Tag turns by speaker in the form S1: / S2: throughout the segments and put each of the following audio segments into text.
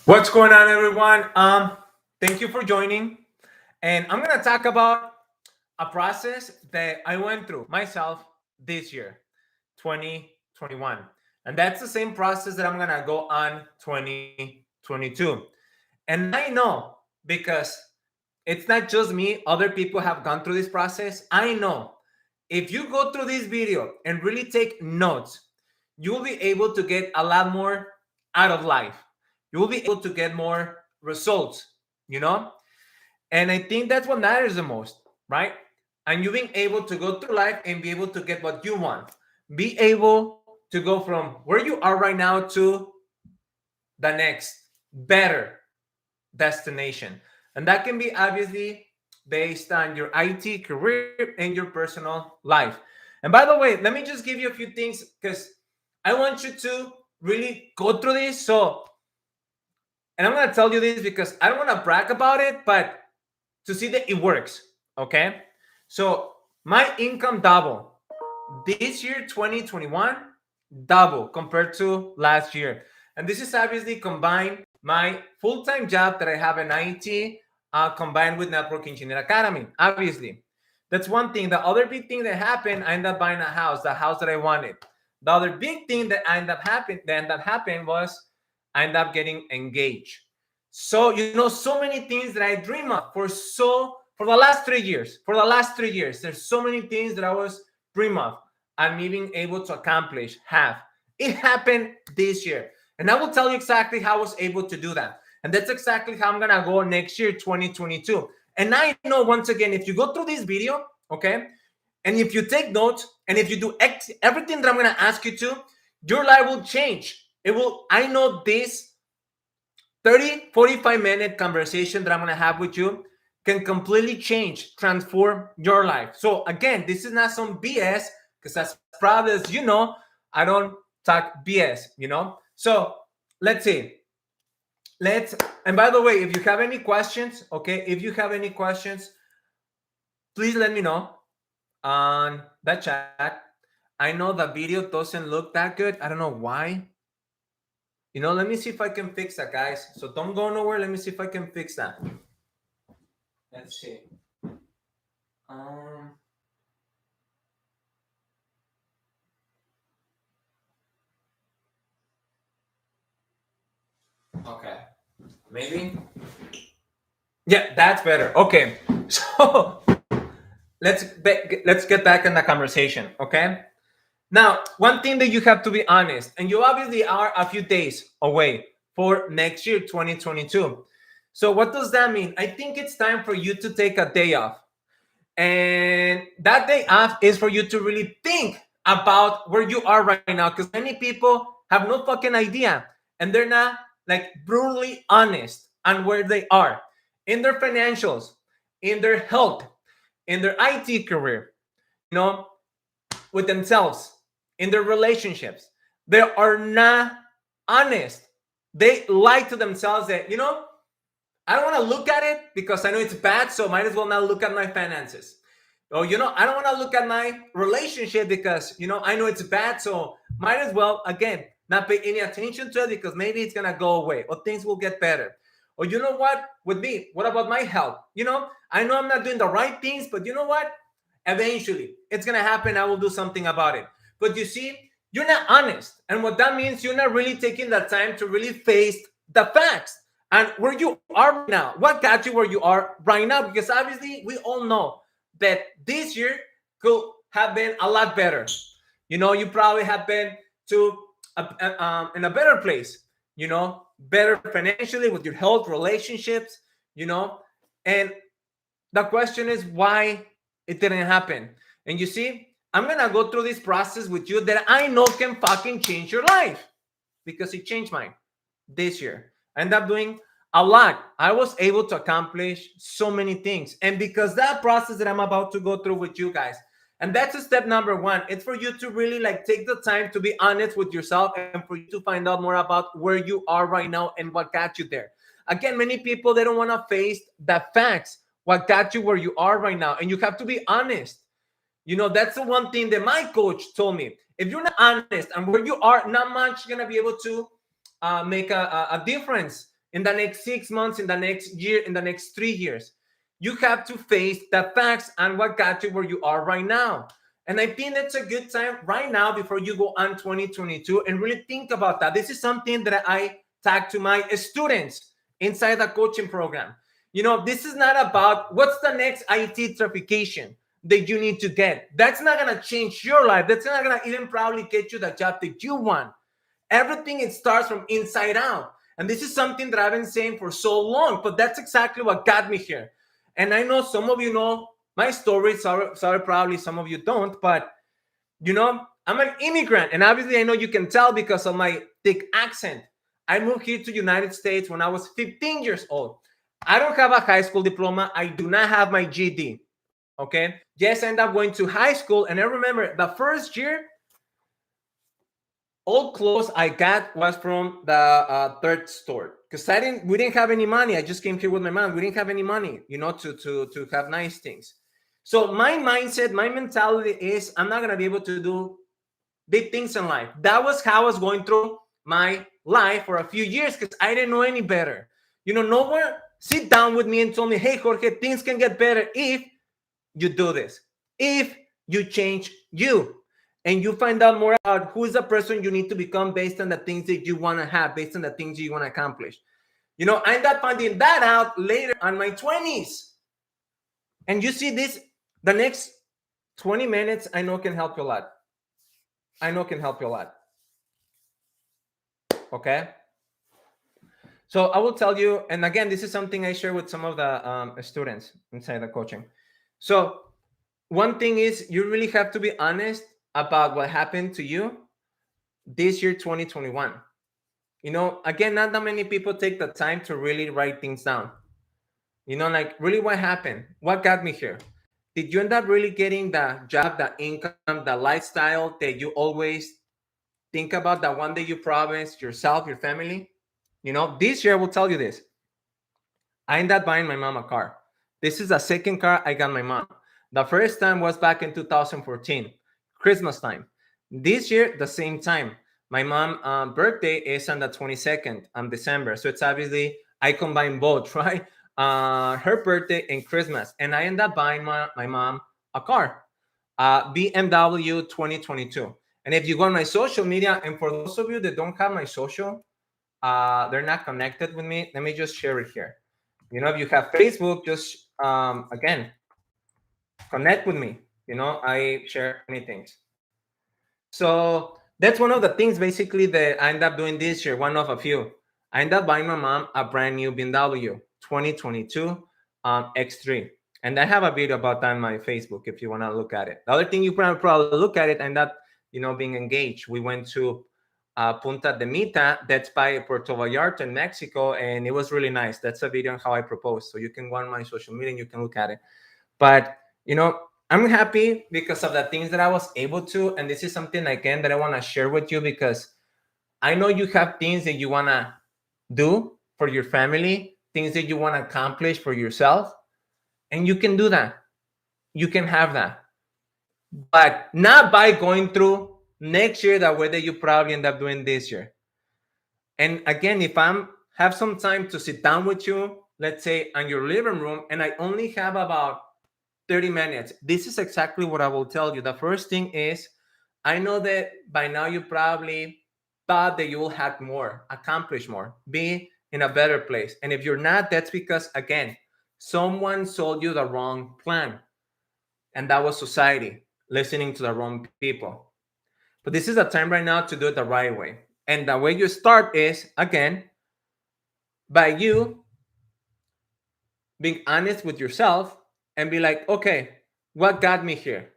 S1: What's going on, everyone? Thank you for joining. And I'm going to talk about a process that I went through myself this year, 2021. And that's the same process that I'm going to go on 2022. And I know because it's not just me, other people have gone through this process. I know if you go through this video and really take notes, you will be able to get a lot more out of life. You will be able to get more results, you know? And I think that's what matters the most, right? And you being able to go through life and be able to get what you want. Be able to go from where you are right now to the next better destination. And that can be obviously based on your IT career and your personal life. And by the way, let me just give you a few things because I want you to really go through this. And I'm going to tell you this because I don't want to brag about it, but to see that it works. Okay. So my income double this year, 2021, double compared to last year. And this is obviously combined my full-time job that I have in IT combined with Network Engineer Academy. Obviously, that's one thing. The other big thing that happened, I ended up buying a house, the house that I wanted. The other big thing that ended up happening was I ended up getting engaged. So so many things that I dream of for the last 3 years. For the last 3 years, there's so many things that I was dream of and me being able to accomplish have. It happened this year. And I will tell you exactly how I was able to do that. And that's exactly how I'm going to go next year, 2022. And I know, once again, if you go through this video, okay, and if you take notes and if you do everything that I'm going to ask you to, your life will change. It will. I know this 45-minute conversation that I'm going to have with you can completely change, transform your life. So again, this is not some BS because as proud as you know, I don't talk BS. So let's see. And by the way, if you have any questions, okay, if you have any questions, please let me know on the chat. I know the video doesn't look that good. I don't know why. Let me see if I can fix that, guys. So don't go nowhere. Let me see if I can fix that. Let's see. Okay. Maybe. Yeah, that's better. Okay. So let's get back in the conversation. Okay. Now, one thing that you have to be honest, and you obviously are a few days away for next year, 2022. So what does that mean? I think it's time for you to take a day off. And that day off is for you to really think about where you are right now. Because many people have no fucking idea. And they're not like brutally honest on where they are in their financials, in their health, in their IT career, with themselves, in their relationships. They are not honest. They lie to themselves that, I don't want to look at it because I know it's bad, so might as well not look at my finances. Or, I don't want to look at my relationship because, I know it's bad, so might as well, again, not pay any attention to it because maybe it's going to go away or things will get better. Or you know what? With me, what about my health? I know I'm not doing the right things, but you know what? Eventually, it's going to happen. I will do something about it. But you see, you're not honest. And what that means, you're not really taking the time to really face the facts and where you are right now. What got you where you are right now? Because obviously, we all know that this year could have been a lot better. You probably have been to in a better place, better financially with your health, relationships, and the question is why it didn't happen. And you see, I'm going to go through this process with you that I know can fucking change your life because it changed mine this year. I ended up doing a lot. I was able to accomplish so many things. And because that process that I'm about to go through with you guys, and that's a step number one. It's for you to really take the time to be honest with yourself and for you to find out more about where you are right now and what got you there. Again, many people, they don't want to face the facts, what got you where you are right now. And you have to be honest. That's the one thing that my coach told me. If you're not honest and where you are, not much going to be able to make a difference in the next 6 months, in the next year, in the next 3 years. You have to face the facts and what got you where you are right now. And I think that's a good time right now before you go on 2022 and really think about that. This is something that I tag to my students inside the coaching program. This is not about what's the next IT certification that you need to get. That's not going to change your life. That's not going to even probably get you the job that you want. Everything, it starts from inside out. And this is something that I've been saying for so long, but that's exactly what got me here. And I know some of you know my story. Sorry, probably some of you don't, but I'm an immigrant, and obviously I know you can tell because of my thick accent. I moved here to United States when I was 15 years old. I don't have a high school diploma. I do not have my GED. Okay. Yes, I ended up going to high school, and I remember the first year, all clothes I got was from the thrift store because we didn't have any money. I just came here with my mom. We didn't have any money, to have nice things. So my mindset, my mentality is I'm not gonna be able to do big things in life. That was how I was going through my life for a few years because I didn't know any better. No one sit down with me and told me, hey, Jorge, things can get better if you do this, if you change you, and you find out more about who is the person you need to become based on the things that you want to have, based on the things you want to accomplish. I ended up finding that out later on my 20s. And you see this, the next 20 minutes, I know can help you a lot. Okay? So I will tell you, and again, this is something I share with some of the students inside the coaching. So one thing is you really have to be honest about what happened to you this year, 2021. Again, not that many people take the time to really write things down. Like really what happened? What got me here? Did you end up really getting the job, the income, the lifestyle that you always think about, the one that you promised yourself, your family? This year I will tell you this. I ended up buying my mom a car. This is the second car I got my mom. The first time was back in 2014, Christmas time. This year, the same time. My mom's birthday is on the 22nd of December. So it's obviously, I combine both, right? Her birthday and Christmas. And I end up buying my mom a car, BMW 2022. And if you go on my social media, and for those of you that don't have my social, they're not connected with me, let me just share it here. If you have Facebook, just, again, connect with me. I share many things. So that's one of the things basically that I end up doing this year, one of a few. I end up buying my mom a brand new BMW 2022 X3. And I have a video about that on my Facebook if you want to look at it. The other thing you probably look at it, and that, being engaged. We went to Punta de Mita, that's by Puerto Vallarta in Mexico, and it was really nice. That's a video on how I proposed. So you can go on my social media and you can look at it. But, I'm happy because of the things that I was able to. And this is something, again, that I want to share with you because I know you have things that you want to do for your family, things that you want to accomplish for yourself. And you can do that. You can have that. But not by going through next year the way that you probably end up doing this year. And again, if I'm have some time to sit down with you, let's say in your living room, and I only have about 30 minutes, this is exactly what I will tell you. The first thing is, I know that by now you probably thought that you will have more, accomplish more, be in a better place. And if you're not, that's because, again, someone sold you the wrong plan. And that was society, listening to the wrong people. But this is a time right now to do it the right way. And the way you start is, again, by you being honest with yourself and be like, okay, what got me here?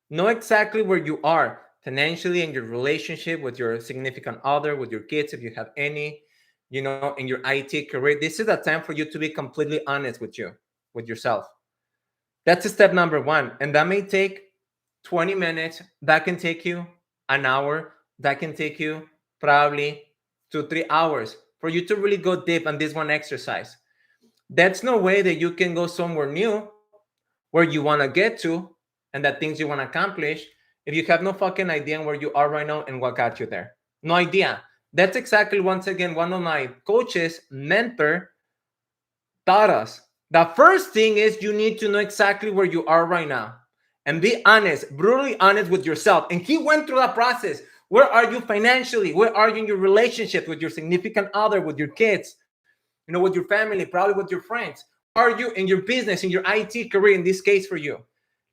S1: Know exactly where you are financially in your relationship with your significant other, with your kids, if you have any, in your IT career. This is a time for you to be completely honest with yourself. That's step number one. And that may take 20 minutes. That can take you an hour. That can take you probably 2-3 hours for you to really go deep on this one exercise. That's no way that you can go somewhere new where you want to get to and the things you want to accomplish if you have no fucking idea where you are right now and what got you there. No idea. That's exactly, once again, one of my coaches, mentor, taught us. The first thing is you need to know exactly where you are right now and be honest, brutally honest with yourself. And he went through that process. Where are you financially? Where are you in your relationship with your significant other, with your kids, with your family, probably with your friends? Where are you in your business, in your IT career, in this case for you?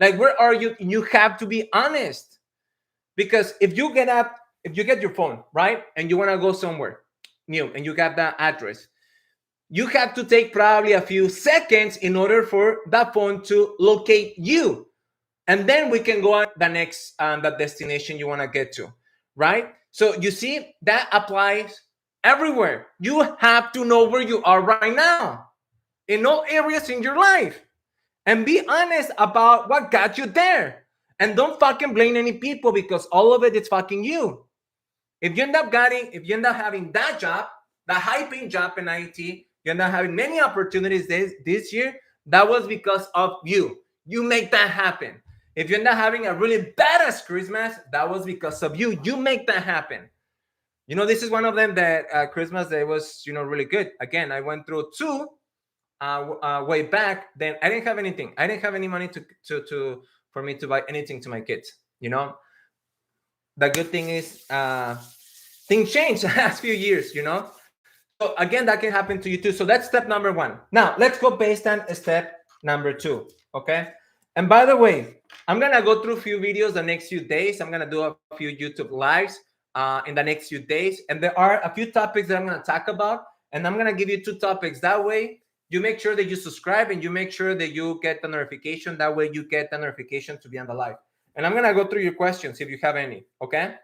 S1: Like, where are you? You have to be honest. Because if you get up, if you get your phone, right, and you want to go somewhere new and you got that address, you have to take probably a few seconds in order for that phone to locate you. And then we can go on the next the destination you want to get to, right? So you see, that applies everywhere. You have to know where you are right now in all areas in your life and be honest about what got you there. And don't fucking blame any people, because all of it is fucking you. If you end up having that job, the high paying job in IT, you end up having many opportunities this year, that was because of you. You make that happen. If you end up having a really badass Christmas, that was because of you. You make that happen. This is one of them that Christmas Day was, really good. Again, I went through two way back. Then I didn't have anything. I didn't have any money for me to buy anything to my kids. The good thing is things change the last few years. So again, that can happen to you too. So that's step number one. Now let's go based on step number two. Okay. And by the way, I'm gonna go through a few videos the next few days. I'm gonna do a few YouTube lives in the next few days, and there are a few topics that I'm gonna talk about, and I'm gonna give you two topics. That way, you make sure that you subscribe and you make sure that you get the notification. That way, you get the notification to be on the live. And I'm gonna go through your questions if you have any. Okay.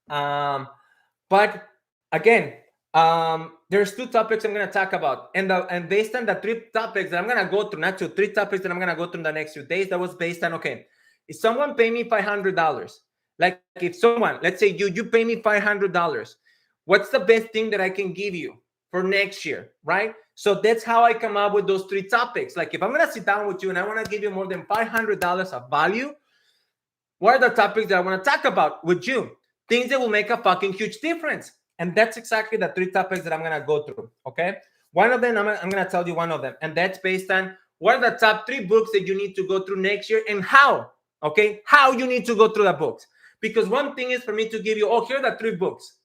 S1: But again, there's two topics I'm gonna talk about, and based on the three topics that I'm gonna go through, not two, three topics that I'm gonna go through in the next few days. That was based on, okay, if someone pay me $500, like if someone, let's say you pay me $500, what's the best thing that I can give you for next year, right? So that's how I come up with those three topics. Like if I'm gonna sit down with you and I want to give you more than $500 of value, what are the topics that I want to talk about with you? Things that will make a fucking huge difference. And that's exactly the three topics that I'm going to go through. Okay. One of them, I'm going to tell you one of them. And that's based on what are the top three books that you need to go through next year and how. Okay. How you need to go through the books. Because one thing is for me to give you, oh, here are the three books.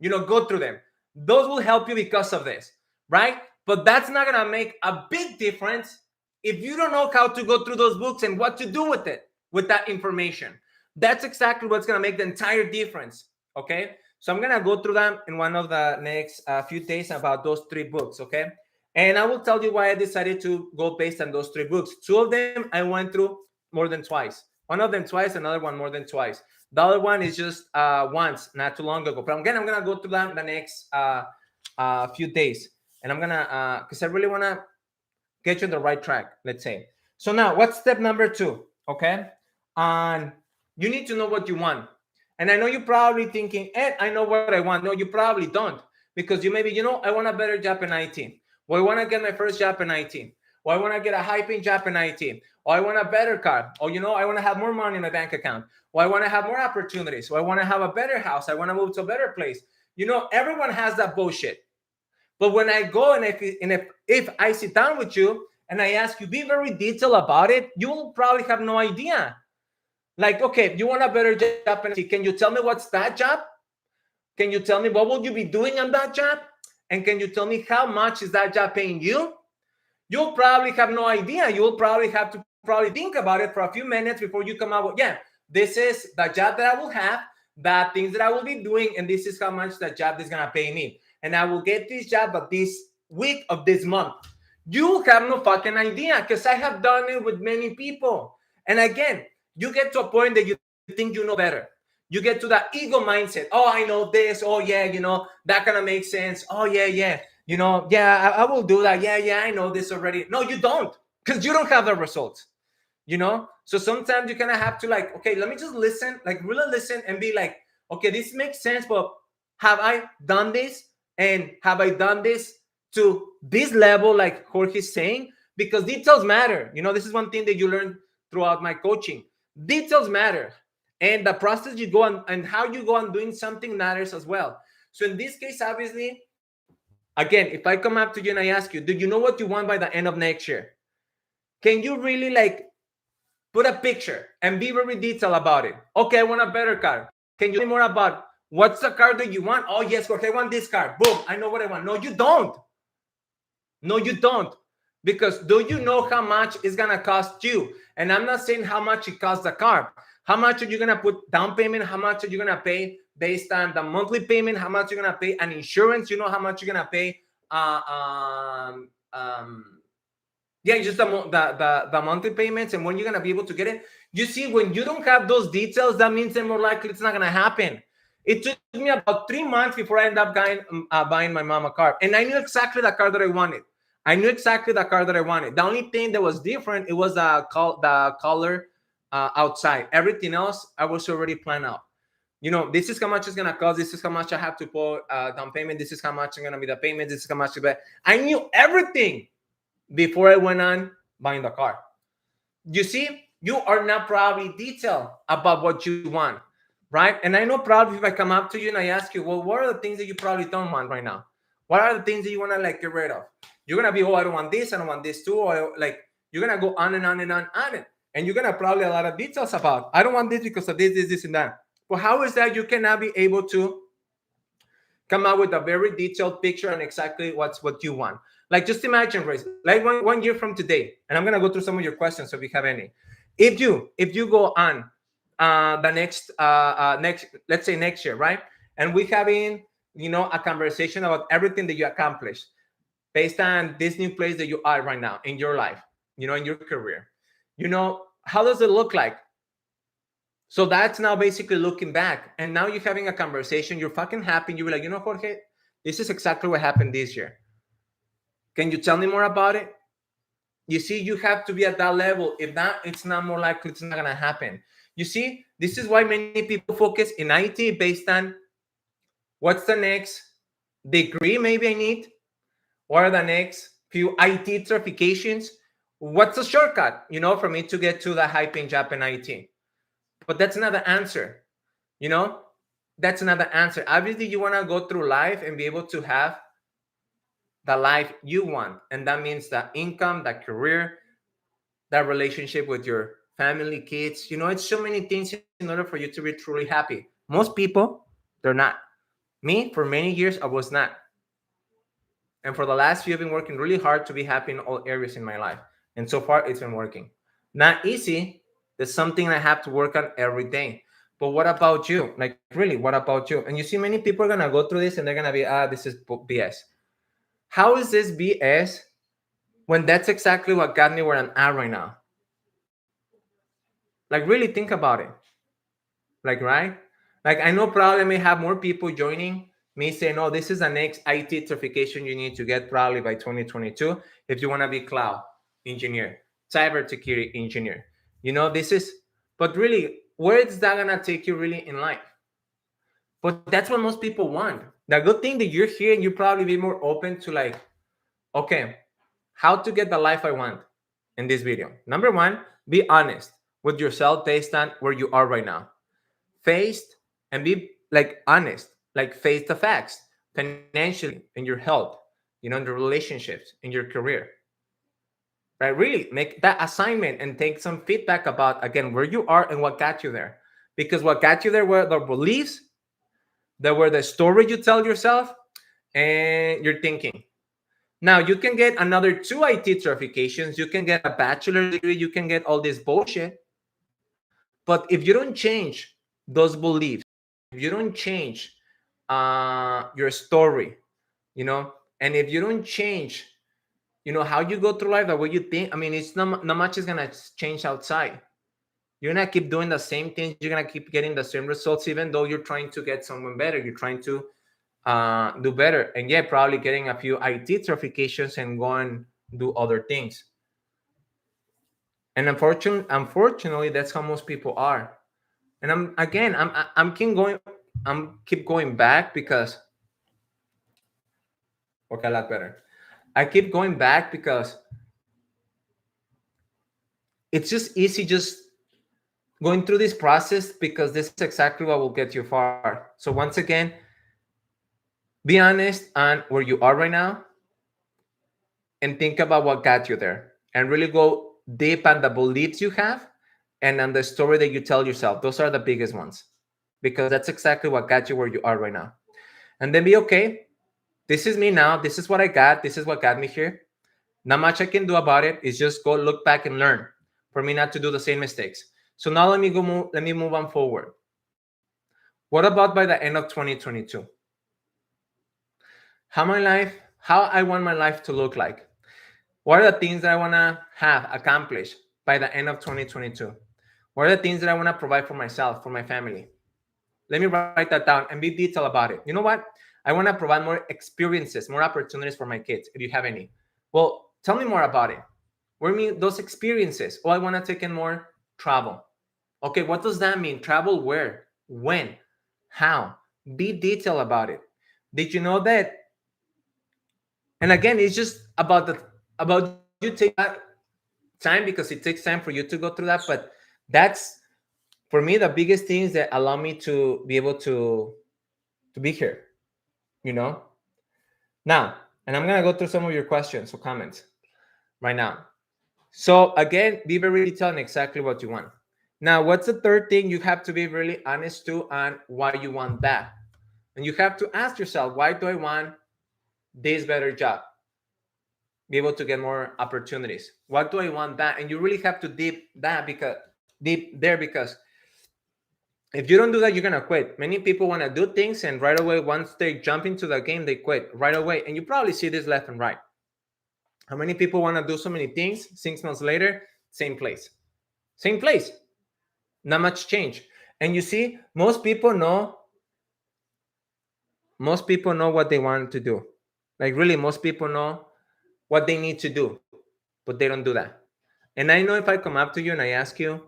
S1: Go through them. Those will help you because of this. Right. But that's not going to make a big difference if you don't know how to go through those books and what to do with it, with that information. That's exactly what's going to make the entire difference. Okay. So I'm going to go through them in one of the next few days about those three books. Okay. And I will tell you why I decided to go based on those three books. Two of them I went through more than twice. One of them twice, another one more than twice. The other one is just once, not too long ago. But again, I'm going to go through them the next few days. And I'm going to, because I really want to get you on the right track, let's say. So now, what's step number two? Okay. And you need to know what you want. And I know you're probably thinking, Ed, I know what I want. No, you probably don't. Because you maybe, I want a better job in IT. Or I want to get my first job in IT. Or I want to get a high-paying job in IT. Or I want a better car. Or, I want to have more money in my bank account. Or I want to have more opportunities. Or I want to have a better house. I want to move to a better place. Everyone has that bullshit. But when I go and if I sit down with you and I ask you, be very detailed about it, you will probably have no idea. Like, okay, you want a better job in IT. Can you tell me what's that job? Can you tell me what will you be doing on that job? And can you tell me how much is that job paying you? You'll probably have no idea. You'll probably have to think about it for a few minutes before you come out with, yeah, this is the job that I will have, the things that I will be doing, and this is how much that job is going to pay me. And I will get this job at this week of this month. You have no fucking idea, because I have done it with many people. And again, you get to a point that you think you know better. You get to that ego mindset. Oh, I know this. Oh, yeah, that kind of makes sense. Oh, yeah. I will do that. Yeah, I know this already. No, you don't, because you don't have the results, So sometimes you kind of have to like, okay, let me just listen, like really listen and be like, okay, this makes sense, but have I done this? And have I done this to this level, like Jorge's saying? Because details matter. This is one thing that you learn throughout my coaching. Details matter. And the process you go on and how you go on doing something matters as well. So in this case, obviously, again, if I come up to you and I ask you, do you know what you want by the end of next year? Can you really like put a picture and be very detailed about it? Okay, I want a better car. Can you tell me more about what's the car that you want? Oh, yes, okay, I want this car. Boom, I know what I want. No, you don't. No, you don't. Because do you know how much it's going to cost you? And I'm not saying how much it costs the car. How much are you going to put down payment? How much are you going to pay based on the monthly payment? How much you're going to pay on insurance? You know how much you're going to pay yeah, just the monthly payments and when you're gonna be able to get it. You see, when you don't have those details, that means that more likely it's not gonna happen. It took me about 3 months before I ended up buying my mom a car, and I knew exactly the car that I wanted. I knew exactly the car that I wanted. The only thing that was different, it was the color outside. Everything else, I was already planned out. You know, this is how much it's gonna cost. This is how much I have to put down payment. This is how much I'm gonna be the payment. This is how much. I knew everything before I went on buying the car. You see, you are not probably detailed about what you want, right? And I know probably if I come up to you and I ask you, well, what are the things that you probably don't want right now? What are the things that you want to like get rid of? You're gonna be, oh, I don't want this, I don't want this too, or like you're gonna go on and on and on it. And you're gonna probably a lot of details about, I don't want this because of this, and that. Well, how is that you cannot be able to come out with a very detailed picture and exactly what you want? Like, just imagine, Grace, like one year from today, and I'm gonna go through some of your questions so if you have any. If you go on the next let's say next year, right? And we having, you know, a conversation about everything that you accomplished based on this new place that you are right now in your life, you know, in your career. You know, how does it look like? So that's now basically looking back, and now you're having a conversation. You're fucking happy. You're like, you know, Jorge, this is exactly what happened this year. Can you tell me more about it? You see, you have to be at that level. If not, it's not more likely it's not going to happen. You see, this is why many people focus in IT based on what's the next degree maybe I need? What are the next few IT certifications? What's the shortcut, you know, for me to get to the high paying job in IT? But that's not the answer, you know? That's not the answer. Obviously, you want to go through life and be able to have the life you want. And that means the income, the career, that relationship with your family, kids. You know, it's so many things in order for you to be truly happy. Most people, they're not. Me, for many years, I was not. And for the last few, I've been working really hard to be happy in all areas in my life. And so far, it's been working. Not easy. There's something I have to work on every day. But what about you? Like, really, what about you? And you see, many people are going to go through this and they're going to be, this is BS. How is this BS when that's exactly what got me where I'm at right now? Like, really think about it. Like, right? Like, I know probably I may have more people joining me saying, oh, this is the next IT certification you need to get probably by 2022 if you want to be cloud engineer, cybersecurity engineer. You know, this is, but really, where is that going to take you really in life? But that's what most people want. The good thing that you're here and you probably be more open to like, okay, how to get the life I want in this video. Number one, be honest with yourself based on where you are right now. Face and be like honest, like face the facts financially, in your health, you know, in the relationships, in your career. Right? Really make that assignment and take some feedback about, again, where you are and what got you there. Because what got you there were the beliefs, that were the story you tell yourself, and your thinking. Now, you can get another 2 IT certifications. You can get a bachelor's degree. You can get all this bullshit. But if you don't change those beliefs, if you don't change your story, you know, and if you don't change, you know, how you go through life, the way you think, I mean, it's not much is going to change outside. You're going to keep doing the same things. You're going to keep getting the same results, even though you're trying to get someone better. You're trying to do better. And yeah, probably getting a few IT certifications and go and do other things. And unfortunately, that's how most people are. And I'm keep going back because okay, a lot better. I keep going back because it's just easy just going through this process, because this is exactly what will get you far. So once again, Be honest on where you are right now and think about what got you there and really go deep on the beliefs you have and on the story that you tell yourself. Those are the biggest ones because that's exactly what got you where you are right now. And then be okay. This is me now. This is what I got. This is what got me here. Not much I can do about it. It's just go look back and learn for me not to do the same mistakes. So now let me move on forward. What about by the end of 2022? How I want my life to look like. What are the things that I want to have accomplished by the end of 2022? What are the things that I want to provide for myself, for my family? Let me write that down and be detailed about it. You know what? I want to provide more experiences, more opportunities for my kids, if you have any. Well, tell me more about it. What do you mean those experiences? Oh, I want to take in more travel. Okay, what does that mean? Travel where? When? How? Be detailed about it. Did you know that? And again, it's just about you taking that time because it takes time for you to go through that. But that's for me the biggest things that allow me to be able to be here. You know. Now, and I'm gonna go through some of your questions or comments right now. So again, be very detailed on exactly what you want. Now, what's the third thing? You have to be really honest to on why you want that. And you have to ask yourself, why do I want this better job? Be able to get more opportunities. What do I want that? And you really have to deep there because if you don't do that, you're gonna quit. Many people want to do things and right away, once they jump into the game, they quit right away. And you probably see this left and right. How many people want to do so many things? 6 months later, same place. Same place. Not much change. And you see, most people know what they want to do. Like really, most people know what they need to do, but they don't do that. And I know if I come up to you and I ask you,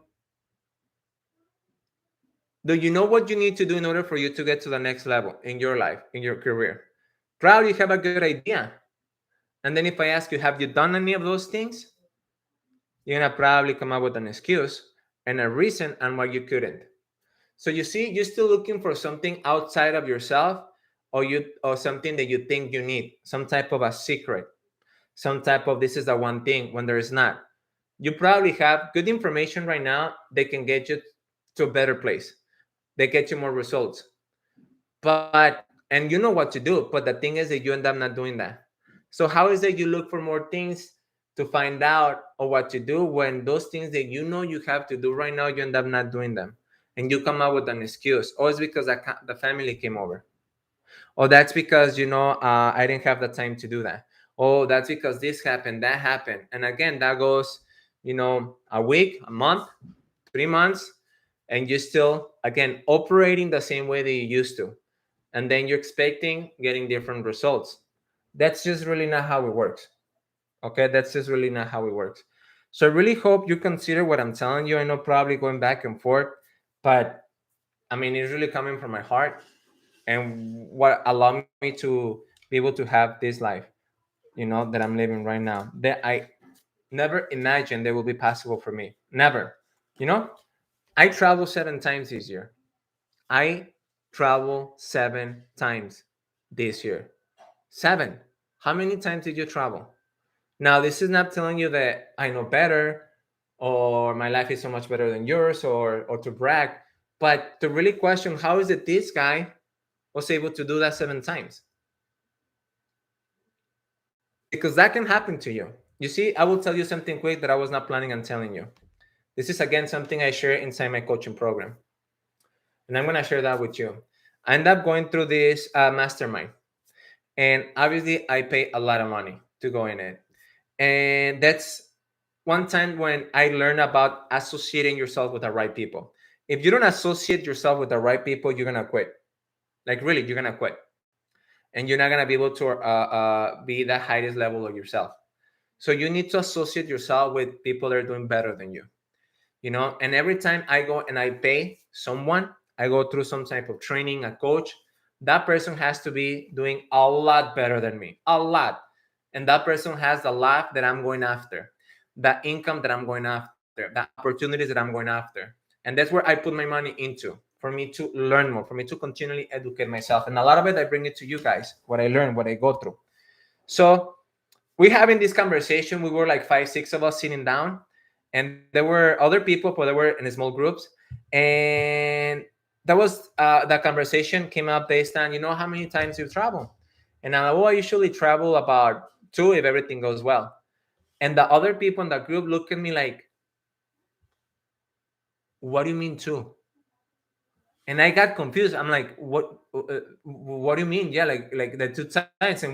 S1: do you know what you need to do in order for you to get to the next level in your life, in your career? Probably you have a good idea. And then if I ask you, have you done any of those things? You're gonna probably come up with an excuse and a reason on why you couldn't. So you see, you're still looking for something outside of yourself, or something that you think you need, some type of a secret, some type of this is the one thing when there is not. You probably have good information right now. They can get you to a better place. They get you more results. But and you know what to do, but the thing is that you end up not doing that. So how is it you look for more things to find out or what to do when those things that you know you have to do right now, you end up not doing them? And you come up with an excuse. Oh, it's because the family came over. Oh, that's because, I didn't have the time to do that. Oh, that's because this happened, that happened. And again, that goes, a week, a month, 3 months, and you're still, again, operating the same way that you used to. And then you're expecting getting different results. That's just really not how it works. Okay, that's just really not how it works. So I really hope you consider what I'm telling you. I know probably going back and forth, but I mean, it's really coming from my heart and what allowed me to be able to have this life, that I'm living right now. That I never imagined that will be possible for me. Never. You know, I traveled 7 times this year. I travel 7 times this year. 7. How many times did you travel? Now, this is not telling you that I know better or my life is so much better than yours or to brag, but to really question how is it this guy was able to do that 7 times? Because that can happen to you. You see, I will tell you something quick that I was not planning on telling you. This is again something I share inside my coaching program. And I'm going to share that with you. I end up going through this mastermind. And obviously, I pay a lot of money to go in it. And that's one time when I learned about associating yourself with the right people. If you don't associate yourself with the right people, you're going to quit. Like, really, you're going to quit. And you're not going to be able to be the highest level of yourself. So you need to associate yourself with people that are doing better than you. And every time I go and I pay someone, I go through some type of training, a coach, that person has to be doing a lot better than me, a lot. And that person has the life that I'm going after, the income that I'm going after, the opportunities that I'm going after. And that's where I put my money into. for me to learn more, for me to continually educate myself. And a lot of it, I bring it to you guys, what I learned, what I go through. So we having this conversation. We were like 5, 6 of us sitting down, and there were other people, but they were in small groups. And that was that conversation came up based on, how many times you travel. And I usually travel about 2 if everything goes well. And the other people in the group look at me like, what do you mean 2? And I got confused. I'm like, what do you mean? Yeah, like the 2 times, and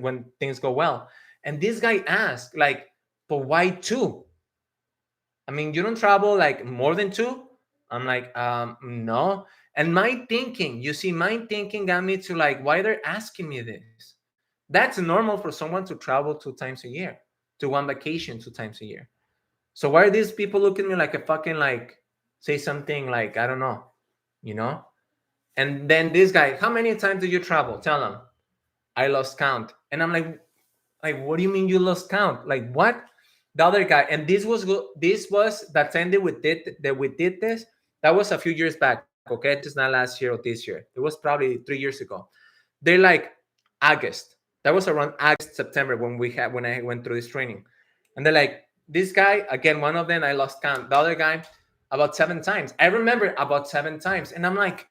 S1: when things go well. And this guy asked, like, but why 2? I mean, you don't travel like more than 2? I'm like, no. And my thinking, my thinking got me to like, why they're asking me this? That's normal for someone to travel 2 times a year, to one vacation 2 times a year. So why are these people looking at me like a fucking, like, say something like, I don't know, you know? And then this guy, how many times do you travel? Tell him. I lost count. And I'm like, what do you mean you lost count? Like, what? The other guy, and this was that time that we did this. That was a few years back. Okay, it's not last year or this year. It was probably 3 years ago. They're like August. That was around August, September when I went through this training. And they're like, this guy again. One of them I lost count. The other guy about 7 times. I remember about 7 times, and I'm like,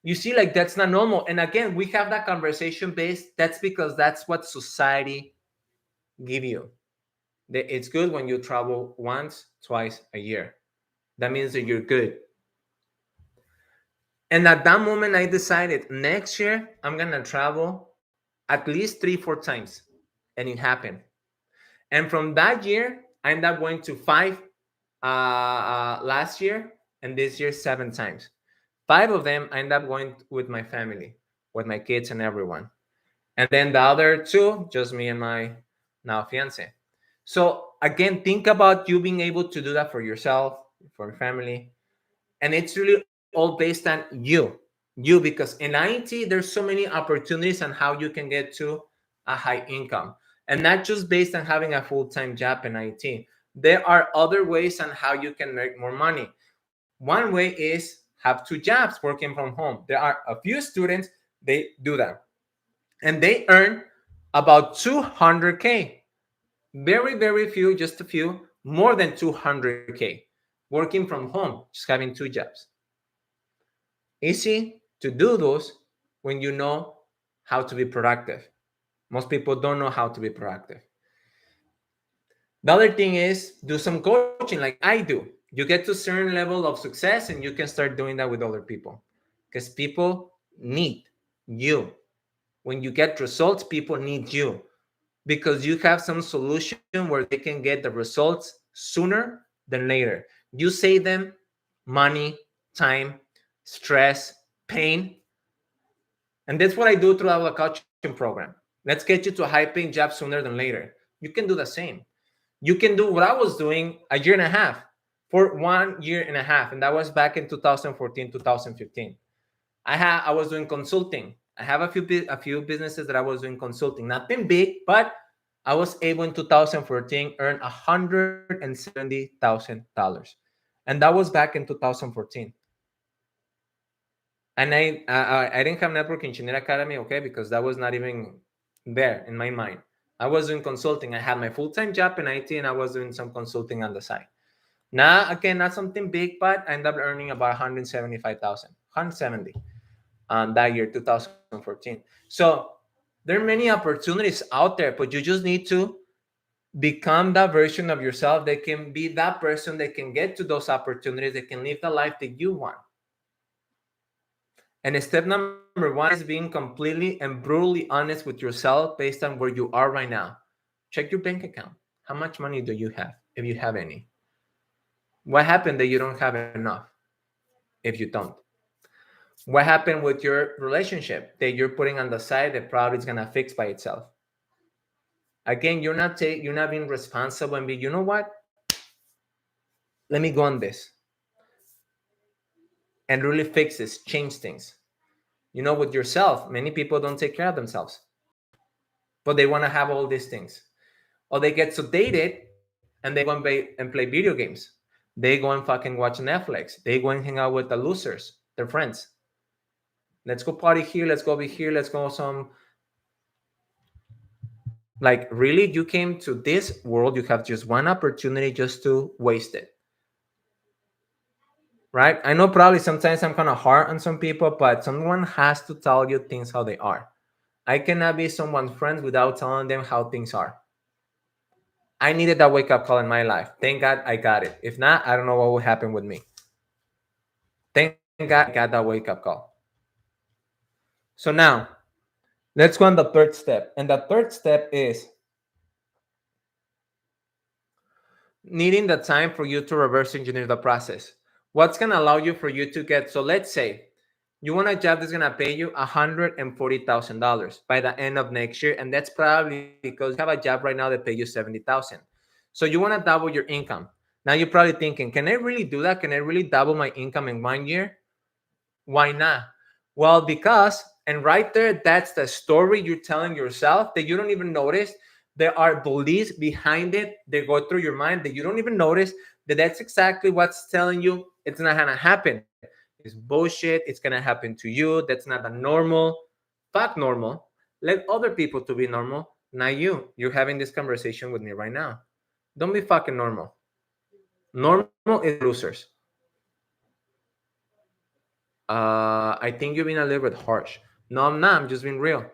S1: you see, like, that's not normal. And again, we have that conversation based. That's because that's what society give you. It's good when you travel once, twice a year. That means that you're good. And at that moment, I decided next year I'm gonna travel at least 3, 4 times, and it happened. And from that year, I ended up going to 5 last year, and this year 7 times. 5 of them I ended up going with my family, with my kids and everyone. And then the other 2, just me and my now fiance. So again, think about you being able to do that for yourself, for your family. And it's really all based on you, because in IT, there's so many opportunities on how you can get to a high income. And not just based on having a full-time job in IT. There are other ways on how you can make more money. One way is have 2 jobs working from home. There are a few students, they do that. And they earn about 200K. Very, very few, just a few, more than 200K, working from home, just having 2 jobs. Easy to do those when you know how to be productive. Most people don't know how to be productive. The other thing is do some coaching like I do. You get to a certain level of success and you can start doing that with other people, because people need you. When you get results, people need you, because you have some solution where they can get the results sooner than later. You save them money, time, stress, pain. And that's what I do throughout the coaching program. Let's get you to a high paying job sooner than later. You can do the same. You can do what I was doing a year and a half, for 1 year and a half. And that was back in 2014, 2015. I was doing consulting. I have a few businesses that I was doing consulting. Nothing big, but I was able in 2014 earn $170,000, and that was back in 2014. And I didn't have Network Engineer Academy, okay, because that was not even there in my mind. I was doing consulting. I had my full-time job in IT, and I was doing some consulting on the side. Now, again, not something big, but I ended up earning about 175,000, 170 that year, 2014. So there are many opportunities out there, but you just need to become that version of yourself that can be that person that can get to those opportunities, that can live the life that you want. And step number 1 is being completely and brutally honest with yourself based on where you are right now. Check your bank account. How much money do you have, if you have any? What happened that you don't have enough, if you don't? What happened with your relationship that you're putting on the side that probably is gonna fix by itself? Again, you're not being responsible and be, you know what? Let me go on this and really fix this, change things. With yourself, many people don't take care of themselves, but they want to have all these things. Or they get sedated and they go and play video games. They go and fucking watch Netflix. They go and hang out with the losers, their friends. Let's go party here. Let's go over here. Let's go some. Like, really, you came to this world. You have just one opportunity just to waste it. Right? I know probably sometimes I'm kind of hard on some people, but someone has to tell you things how they are. I cannot be someone's friend without telling them how things are. I needed that wake up call in my life. Thank God I got it. If not, I don't know what would happen with me. Thank God I got that wake up call. So now, let's go on the third step. And the third step is needing the time for you to reverse engineer the process. What's going to allow you for you to get, so let's say you want a job that's going to pay you $140,000 by the end of next year. And that's probably because you have a job right now that pays you $70,000. So you want to double your income. Now you're probably thinking, can I really do that? Can I really double my income in 1 year? Why not? Well, because, and right there, that's the story you're telling yourself that you don't even notice. There are beliefs behind it that go through your mind that you don't even notice, that that's exactly what's telling you it's not gonna happen. It's bullshit. It's gonna happen to you. That's not the normal. Fuck normal. Let other people to be normal, not you. You're having this conversation with me right now. Don't be fucking normal. Normal is for losers. I think you're being a little bit harsh. No, I'm not. I'm just being real.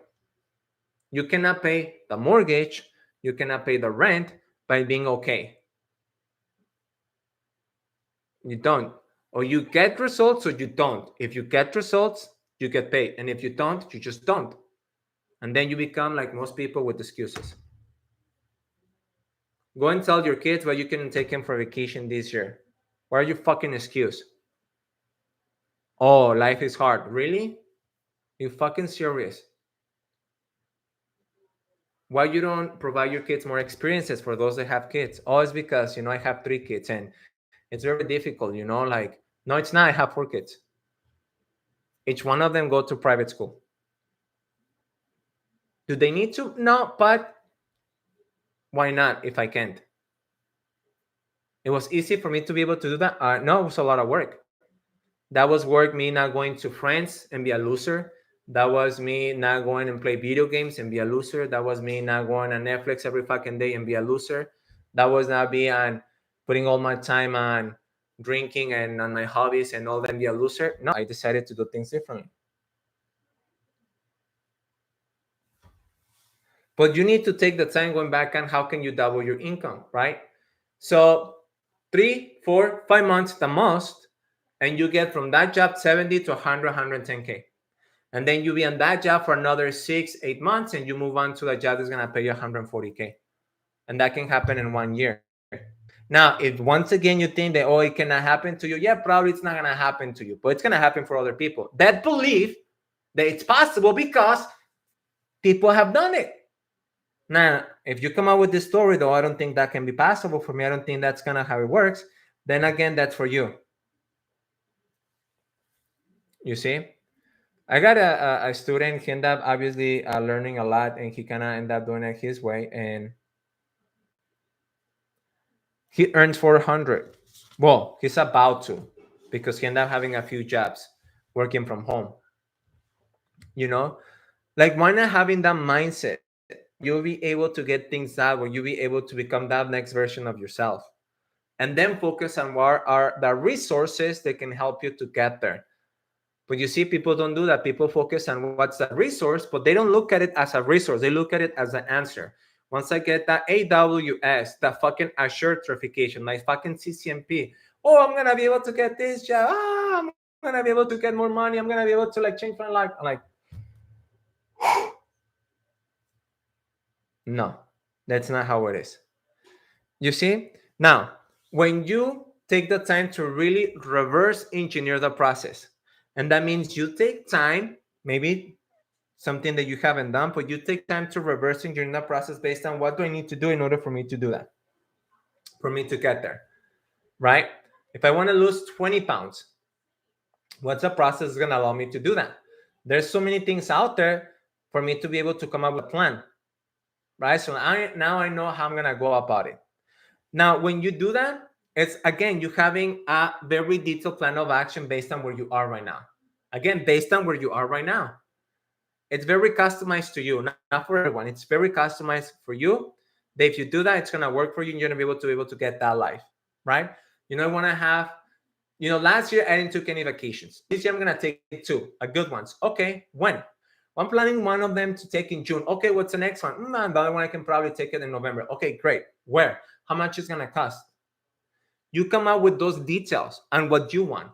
S1: You cannot pay the mortgage. You cannot pay the rent by being okay. You don't. Or you get results or you don't. If you get results, you get paid. And if you don't, you just don't. And then you become like most people with excuses. Go and tell your kids why you couldn't take them for vacation this year. Why are you fucking excuse? Oh, life is hard. Really? You fucking serious? Why you don't provide your kids more experiences for those that have kids? Oh, it's because, I have 3 kids and it's very difficult, like, no, it's not. I have 4 kids. Each one of them go to private school. Do they need to? No, but why not if I can't? It was easy for me to be able to do that. No, it was a lot of work. That was work, me not going to friends and be a loser. That was me not going and play video games and be a loser. That was me not going on Netflix every fucking day and be a loser. That was not me on putting all my time on drinking and on my hobbies and all that and be a loser. No, I decided to do things differently. But you need to take the time going back on how can you double your income, right? So 3, 4, 5 months the most, and you get from that job 70 to 100, 110K. And then you be on that job for another 6, 8 months, and you move on to a job that's gonna pay you 140K. And that can happen in 1 year. Now, if once again you think that, oh, it cannot happen to you, yeah, probably it's not gonna happen to you, but it's gonna happen for other people. That belief that it's possible because people have done it. Now, if you come out with this story, though, I don't think that can be possible for me. I don't think that's kind of how it works. Then again, that's for you. You see? I got a student. He ended up obviously learning a lot, and he kind of ended up doing it his way. And he earns 400. Well, he's about to, because he ended up having a few jobs working from home. Like, why not having that mindset? You'll be able to get things done, where you'll be able to become that next version of yourself. And then focus on what are the resources that can help you to get there. But you see, people don't do that. People focus on what's the resource, but they don't look at it as a resource. They look at it as an answer. Once I get that AWS, that fucking Azure certification, my fucking CCNP, oh, I'm going to be able to get this job. I'm going to be able to get more money. I'm going to be able to change my life. I'm like, no, that's not how it is. You see? Now, when you take the time to really reverse engineer the process, and that means you take time, maybe something that you haven't done, but you take time to reverse engineer the process based on what do I need to do in order for me to do that, for me to get there, right? If I want to lose 20 pounds, what's the process going to allow me to do that? There's so many things out there for me to be able to come up with a plan, right? So now I know how I'm going to go about it. Now, when you do that, It's again, you having a very detailed plan of action based on where you are right now. Again, based on where you are right now. It's very customized to you, not for everyone. It's very customized for you. That if you do that, it's gonna work for you and you're gonna be able to get that life, right? You know, I wanna have, last year I didn't took any vacations. This year I'm gonna take two, a good ones. Okay, when? I'm planning one of them to take in June. Okay, what's the next one? The other one I can probably take it in November. Okay, great. Where? How much is gonna cost? You come out with those details and what you want.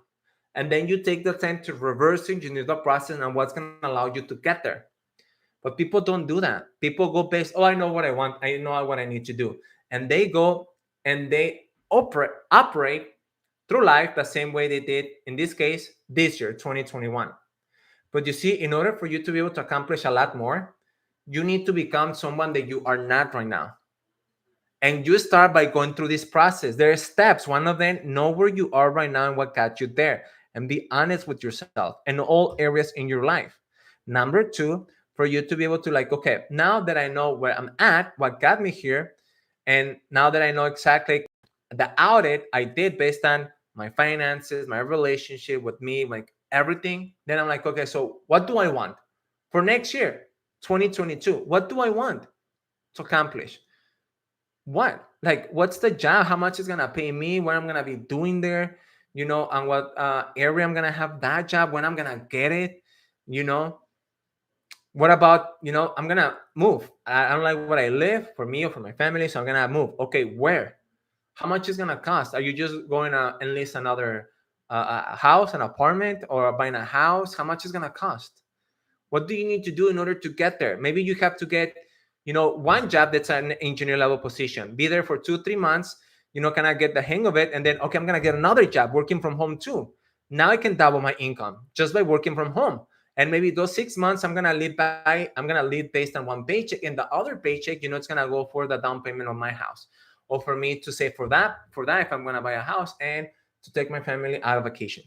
S1: And then you take the time to reverse engineer the process and what's going to allow you to get there. But people don't do that. People go based, oh, I know what I want. I know what I need to do. And they go and they operate through life the same way they did, in this case, this year, 2021. But you see, in order for you to be able to accomplish a lot more, you need to become someone that you are not right now. And you start by going through this process. There are steps. One of them, know where you are right now and what got you there. And be honest with yourself in all areas in your life. Number two, for you to be able to okay, now that I know where I'm at, what got me here, and now that I know exactly the audit I did based on my finances, my relationship with me, like everything, then I'm like, okay, so what do I want for next year, 2022? What do I want to accomplish? What, what's the job, how much is gonna pay me, what I'm gonna be doing there, and what area I'm gonna have that job, when I'm gonna get it, what about, I'm gonna move. I don't like where I live for me or for my family, so I'm gonna move. Okay, where? How much is gonna cost? Are you just going to enlist another house, an apartment, or buying a house? How much is gonna cost? What do you need to do in order to get there? Maybe you have to get, one job that's an engineer level position. Be there for 2-3 months, kind of get the hang of it. And then, okay, I'm going to get another job working from home too. Now I can double my income just by working from home. And maybe those 6 months, I'm going to live based on one paycheck. And the other paycheck, it's going to go for the down payment of my house. Or for me to save for that, if I'm going to buy a house and to take my family out of vacation.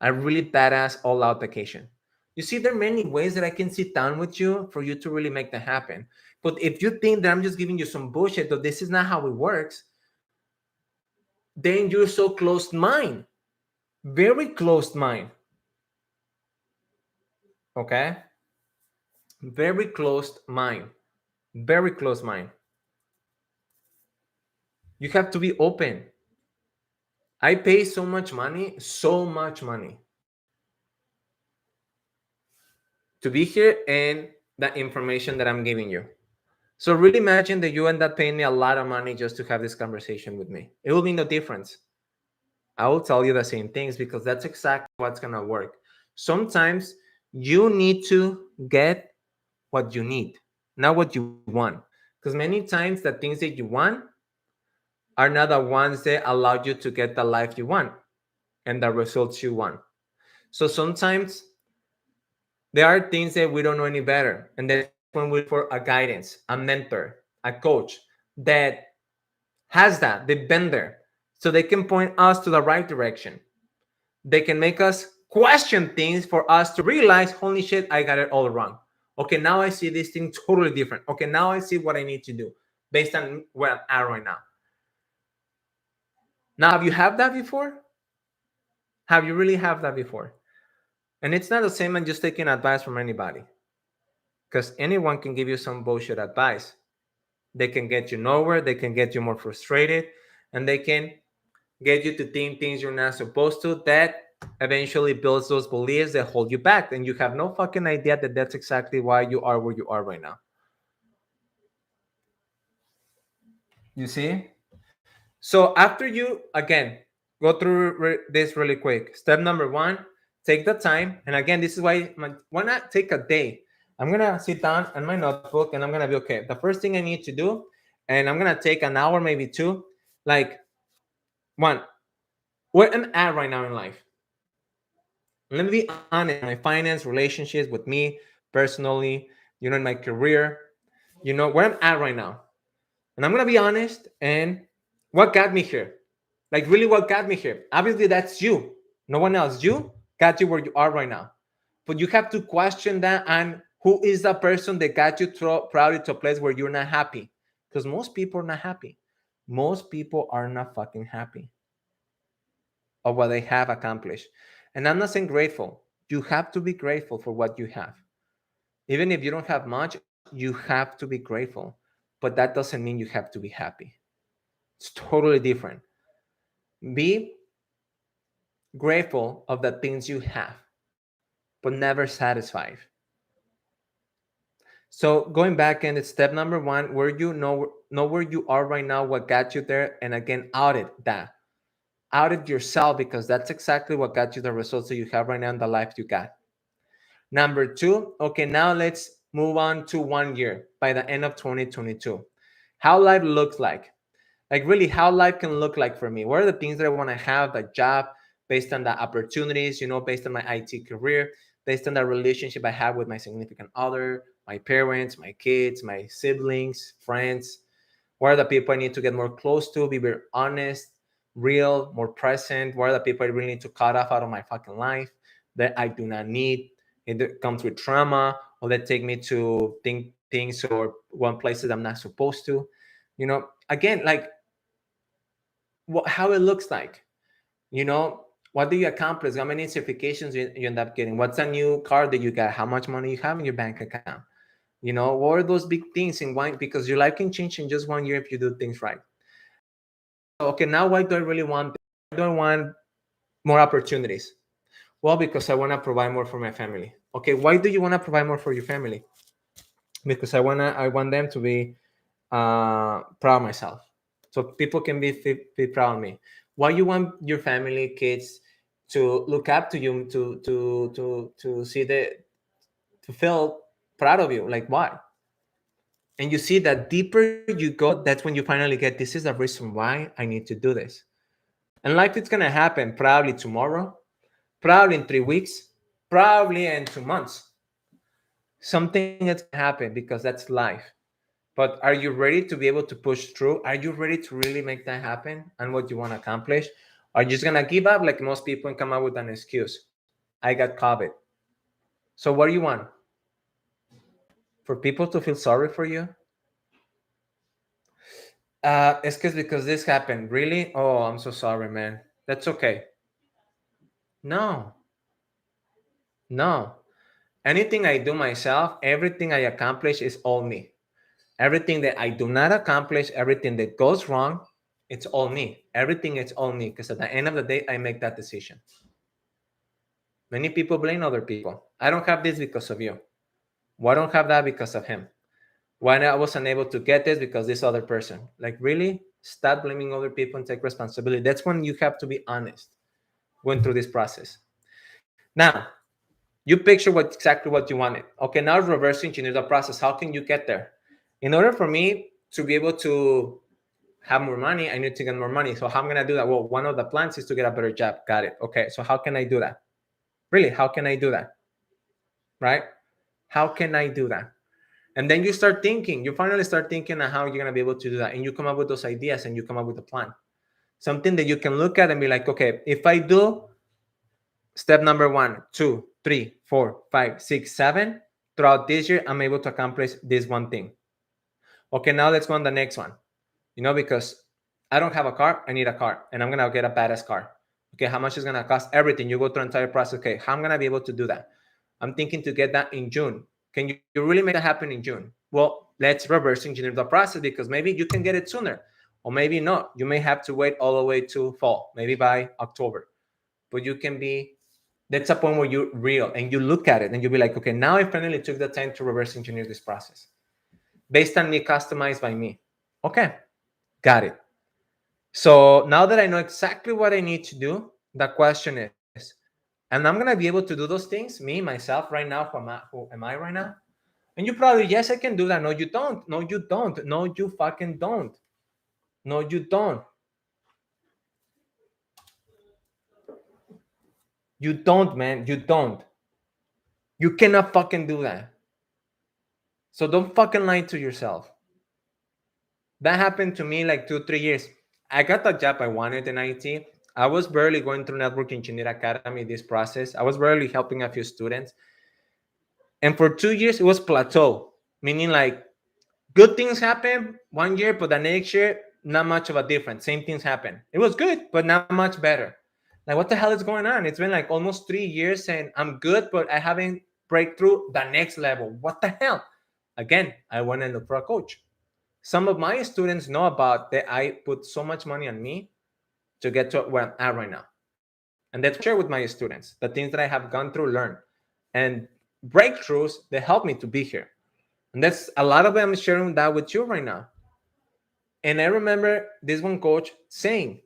S1: A really badass all out vacation. You see, there are many ways that I can sit down with you for you to really make that happen. But if you think that I'm just giving you some bullshit, that this is not how it works, then you're so closed mind, very closed mind. Okay? Very closed mind, very closed mind. You have to be open. I pay so much money to be here and the information that I'm giving you. So really imagine that you end up paying me a lot of money just to have this conversation with me. It will be no difference. I will tell you the same things because that's exactly what's going to work. Sometimes you need to get what you need, not what you want. Because many times the things that you want are not the ones that allow you to get the life you want and the results you want. So sometimes there are things that we don't know any better. And that's when we look for a guidance, a mentor, a coach that has that. They've been there. So they can point us to the right direction. They can make us question things for us to realize, holy shit, I got it all wrong. Okay, now I see this thing totally different. Okay, now I see what I need to do based on where I'm at right now. Now, have you had that before? Have you really had that before? And it's not the same as just taking advice from anybody. Because anyone can give you some bullshit advice. They can get you nowhere. They can get you more frustrated. And they can get you to think things you're not supposed to. That eventually builds those beliefs that hold you back. And you have no fucking idea that that's exactly why you are where you are right now. You see? So after you, again, go through this really quick. Step number one, take the time. And again, this is why not take a day? I'm going to sit down on my notebook and I'm going to be, okay, the first thing I need to do, and I'm going to take an hour, maybe two, one, where I'm at right now in life. Let me be honest, my finance, relationships with me personally, in my career, where I'm at right now. And I'm going to be honest, and what got me here? Really, what got me here? Obviously, that's you. No one else. You got you where you are right now. But you have to question that, and who is the person that got you probably to a place where you're not happy? Because most people are not happy. most people are not fucking happy of what they have accomplished. And I'm not saying grateful. You have to be grateful for what you have. Even if you don't have much, you have to be grateful. But that doesn't mean you have to be happy. It's totally different. Be grateful of the things you have, but never satisfied. So going back in, it's step number one, where you know where you are right now, what got you there, and again, audit that. Audit yourself, because that's exactly what got you the results that you have right now in the life you got. Number two, okay, now let's move on to 1 year by the end of 2022. How life looks like really how life can look like for me. What are the things that I want to have, the job, based on the opportunities, based on my IT career, based on the relationship I have with my significant other, my parents, my kids, my siblings, friends. What are the people I need to get more close to, be very honest, real, more present? What are the people I really need to cut off out of my fucking life that I do not need? It comes with trauma, or that take me to think things or one places I'm not supposed to. Again, like how it looks like, what do you accomplish? How many certifications you end up getting? What's a new car that you got? How much money you have in your bank account? What are those big things in one? Because your life can change in just 1 year if you do things right. Okay, now why do I really want this? Why do I want more opportunities? Well, because I want to provide more for my family. Okay, why do you want to provide more for your family? Because I want them to be proud of myself, so people can be proud of me. Why you want your family, kids, to look up to you, to see to feel proud of you? Like, why? And you see that deeper you go, that's when you finally get, this is the reason why I need to do this. And life, it's gonna happen probably tomorrow, probably in 3 weeks, probably in 2 months. Something that's gonna happen, because that's life. But are you ready to be able to push through? Are you ready to really make that happen and what you want to accomplish? Are you just gonna give up like most people and come up with an excuse? I got COVID. So what do you want? For people to feel sorry for you? It's because this happened. Really? Oh, I'm so sorry, man. That's okay. No, no. Anything I do myself, everything I accomplish is all me. Everything that I do not accomplish, everything that goes wrong, it's all me. Everything is all me, because at the end of the day, I make that decision. Many people blame other people. I don't have this because of you. Why don't have that because of him? Why I wasn't able to get this because this other person? Like, really? Stop blaming other people and take responsibility. That's when you have to be honest going through this process. Now, you picture exactly what you wanted. Okay, now reverse engineer the process. How can you get there? In order for me to be able to have more money, I need to get more money. So how am I going to do that? Well, one of the plans is to get a better job. Got it. Okay, so how can I do that? Really, how can I do that? Right? How can I do that? And then you start thinking, you finally start thinking on how you're going to be able to do that. And you come up with those ideas and you come up with a plan. Something that you can look at and be like, okay, if I do step number 1, 2, 3, 4, 5, 6, 7, throughout this year, I'm able to accomplish this one thing. Okay, now let's go on the next one. Because I don't have a car, I need a car, and I'm gonna get a badass car. Okay, how much is gonna cost? Everything. You go through the entire process. Okay, how I'm gonna be able to do that? I'm thinking to get that in June. Can you really make that happen in June? Well, let's reverse engineer the process, because maybe you can get it sooner, or maybe not. You may have to wait all the way to fall, maybe by October. But you can be, that's a point where you're real and you look at it and you'll be like, okay, now I finally took the time to reverse engineer this process based on me, customized by me. Okay, got it. So now that I know exactly what I need to do, the question is, and I'm gonna be able to do those things, me, myself, right now, who am I right now? And you probably, yes, I can do that. No, you don't. No, you don't. No, you fucking don't. No, you don't. You don't, man. You don't. You cannot fucking do that. So don't fucking lie to yourself. That happened to me like 2-3 years. I got the job I wanted in IT. I was barely going through Network Engineer Academy, this process. I was barely helping a few students. And for 2 years, it was plateau, meaning like good things happen 1 year, but the next year, not much of a difference. Same things happen. It was good, but not much better. Like, what the hell is going on? It's been like almost 3 years and I'm good, but I haven't break through the next level. What the hell? Again, I went and looked for a coach. Some of my students know about that I put so much money on me to get to where I'm at right now. And that's what I share with my students, the things that I have gone through, learned, and breakthroughs that help me to be here. And that's a lot of them sharing that with you right now. And I remember this one coach saying,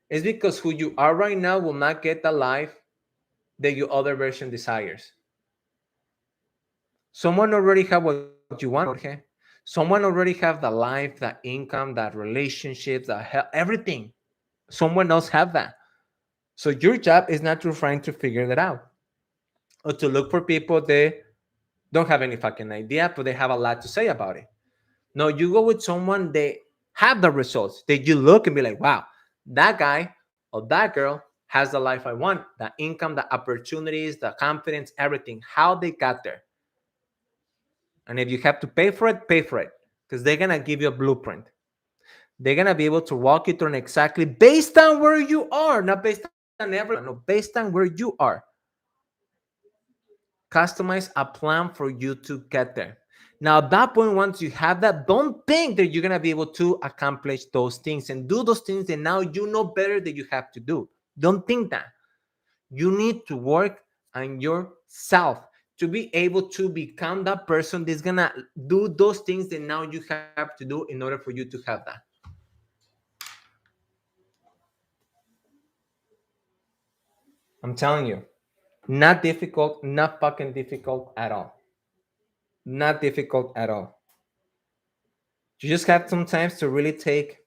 S1: it's because who you are right now will not get the life that your other version desires. Someone already have what you want, Jorge. Someone already have the life, the income, the relationships, the health, everything. Someone else have that. So your job is not to trying to figure that out or to look for people that don't have any fucking idea, but they have a lot to say about it. No, you go with someone that have the results that you look and be like, wow, that guy or that girl has the life I want, the income, the opportunities, the confidence, everything, how they got there. And if you have to pay for it, pay for it because they're going to give you a blueprint. They're going to be able to walk you through exactly based on where you are, not based on everyone, no, based on where you are. Customize a plan for you to get there. Now, at that point, once you have that, don't think that you're going to be able to accomplish those things and do those things that now you know better that you have to do. Don't think that. You need to work on yourself to be able to become that person that's going to do those things that now you have to do in order for you to have that. I'm telling you, not difficult, not fucking difficult at all. Not difficult at all. You just have sometimes to really take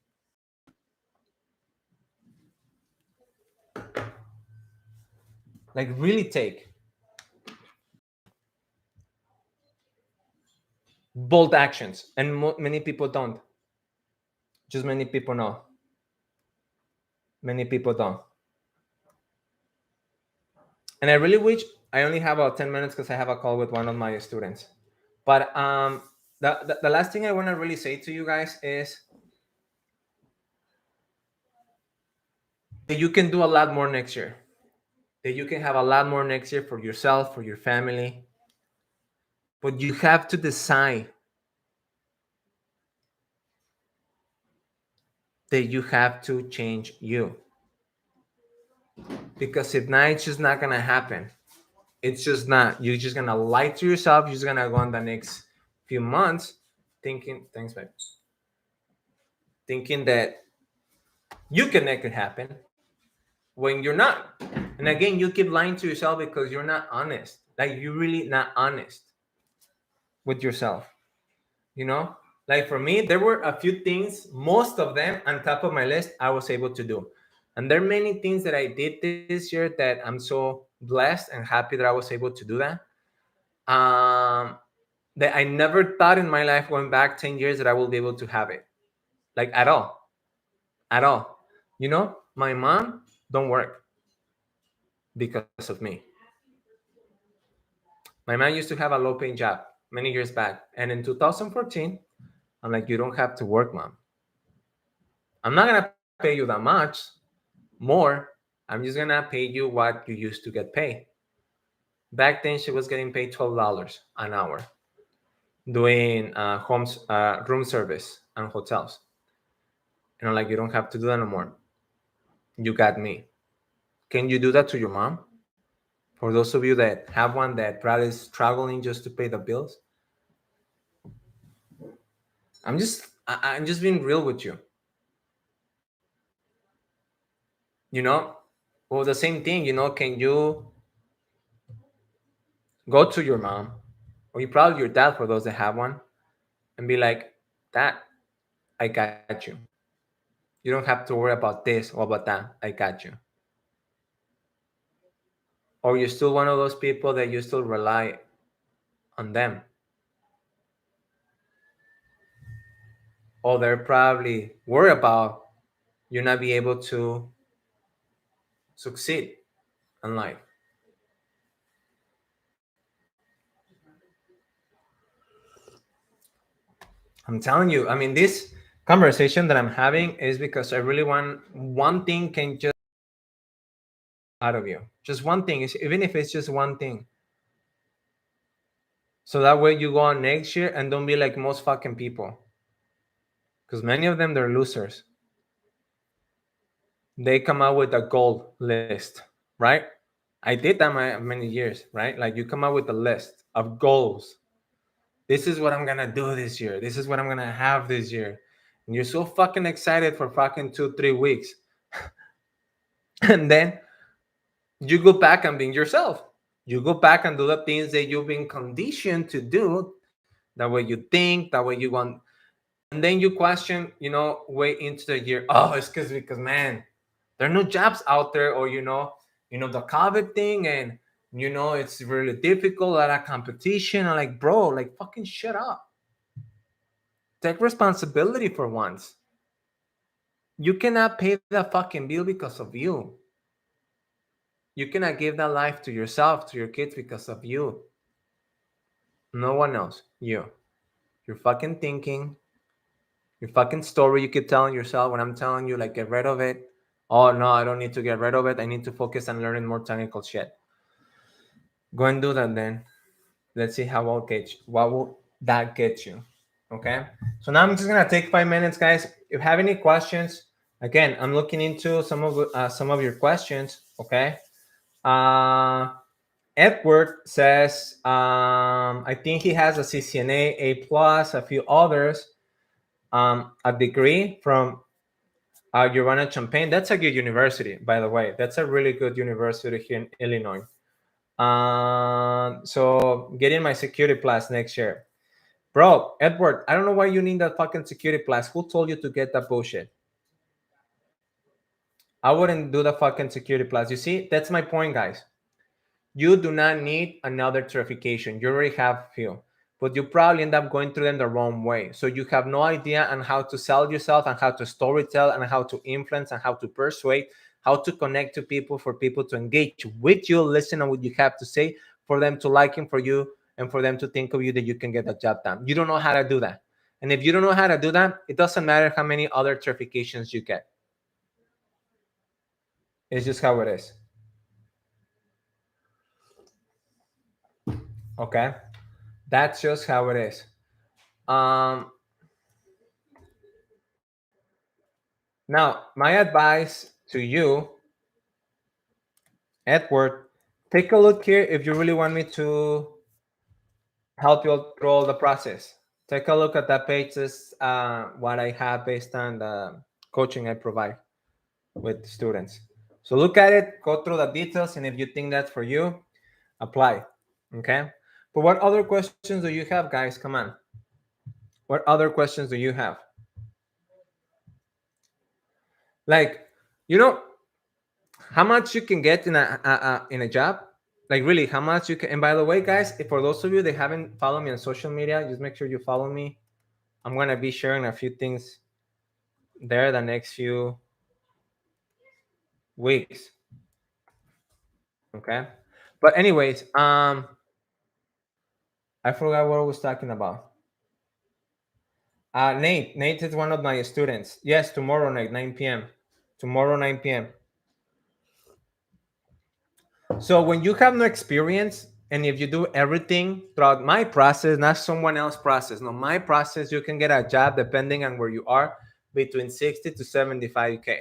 S1: like really take bold actions and many people don't, just many people know, many people don't. And I really wish I only have about 10 minutes because I have a call with one of my students. But the last thing I want to really say to you guys is that you can do a lot more next year, that you can have a lot more next year for yourself, for your family, but you have to decide that you have to change you. Because if not, it's just not gonna happen. It's just not. You're just gonna lie to yourself. You're just gonna go on the next few months thinking, thanks, babe. Thinking that you can make it happen when you're not. And again, you keep lying to yourself because you're not honest. Like you're really not honest with yourself. You know? Like for me, there were a few things, most of them on top of my list, I was able to do. And there are many things that I did this year that I'm so blessed and happy that I was able to do that. That I never thought in my life going back 10 years that I will be able to have it. Like at all. At all. You know, my mom don't work because of me. My mom used to have a low paying job many years back. And in 2014, I'm like, you don't have to work, mom. I'm not gonna pay you that much more. I'm just gonna pay you what you used to get paid. Back then, she was getting paid $12 an hour doing room service and hotels. And I'm like, you don't have to do that no more. You got me. Can you do that to your mom? For those of you that have one that probably is struggling just to pay the bills, I'm just being real with you. You know, well, the same thing. You know, can you go to your mom or you probably your dad for those that have one and be like, Dad, I got you. You don't have to worry about this or about that. I got you. Or you're still one of those people that you still rely on them. Or they're probably worried about you not be able to succeed in life. I'm telling you, I mean, this conversation that I'm having is because I really want one thing can just out of you. Just one thing, even if it's just one thing. So that way you go on next year and don't be like most fucking people. Because many of them, they're losers. They come out with a goal list, right? I did that many years, right? Like you come out with a list of goals. This is what I'm gonna do this year. This is what I'm gonna have this year. And you're so fucking excited for fucking 2-3 weeks. And then you go back and being yourself. You go back and do the things that you've been conditioned to do. That way you think, that way you want. And then you question, way into the year. Oh, it's because man, there are no jobs out there, or the COVID thing, and it's really difficult, a lot of competition. I'm like, bro, like fucking shut up. Take responsibility for once. You cannot pay the fucking bill because of you. You cannot give that life to yourself, to your kids because of you. No one else. You. You're fucking thinking. Your fucking story you keep telling yourself when I'm telling you, like, get rid of it. Oh, no, I don't need to get rid of it. I need to focus on learning more technical shit. Go and do that then. Let's see how what will that get you. Okay. So now I'm just going to take 5 minutes, guys. If you have any questions, again, I'm looking into some of your questions. Okay. Edward says, I think he has a CCNA, A+, a few others, a degree from Urbana-Champaign. That's a good university, by the way. That's a really good university here in Illinois. So getting my security plus next year. Bro, Edward, I don't know why you need that fucking security plus. Who told you to get that bullshit? I wouldn't do the fucking security plus. You see, that's my point, guys. You do not need another certification. You already have few, but you probably end up going through them the wrong way. So you have no idea on how to sell yourself, and how to storytell, and how to influence, and how to persuade, how to connect to people, for people to engage with you, listen to what you have to say, for them to like him, for you, and for them to think of you, that you can get the job done. You don't know how to do that. And if you don't know how to do that, it doesn't matter how many other certifications you get. It's just how it is. Okay? That's just how it is. Now, my advice to you, Edward, take a look here if you really want me to help you through all the process. Take a look at that page. This what I have based on the coaching I provide with students. So look at it, go through the details, and if you think that's for you, apply. Okay? But what other questions do you have, guys? Come on. What other questions do you have? Like, how much you can get in a job, like really how much you can. And by the way, guys, if for those of you that haven't followed me on social media, just make sure you follow me. I'm going to be sharing a few things there the next few weeks. Okay, but anyways, I forgot what I was talking about. Nate is one of my students. Yes, tomorrow night, 9 p.m. Tomorrow, 9 p.m. So when you have no experience, and if you do everything throughout my process, not someone else's process, no, my process, you can get a job depending on where you are, between 60 to 75K.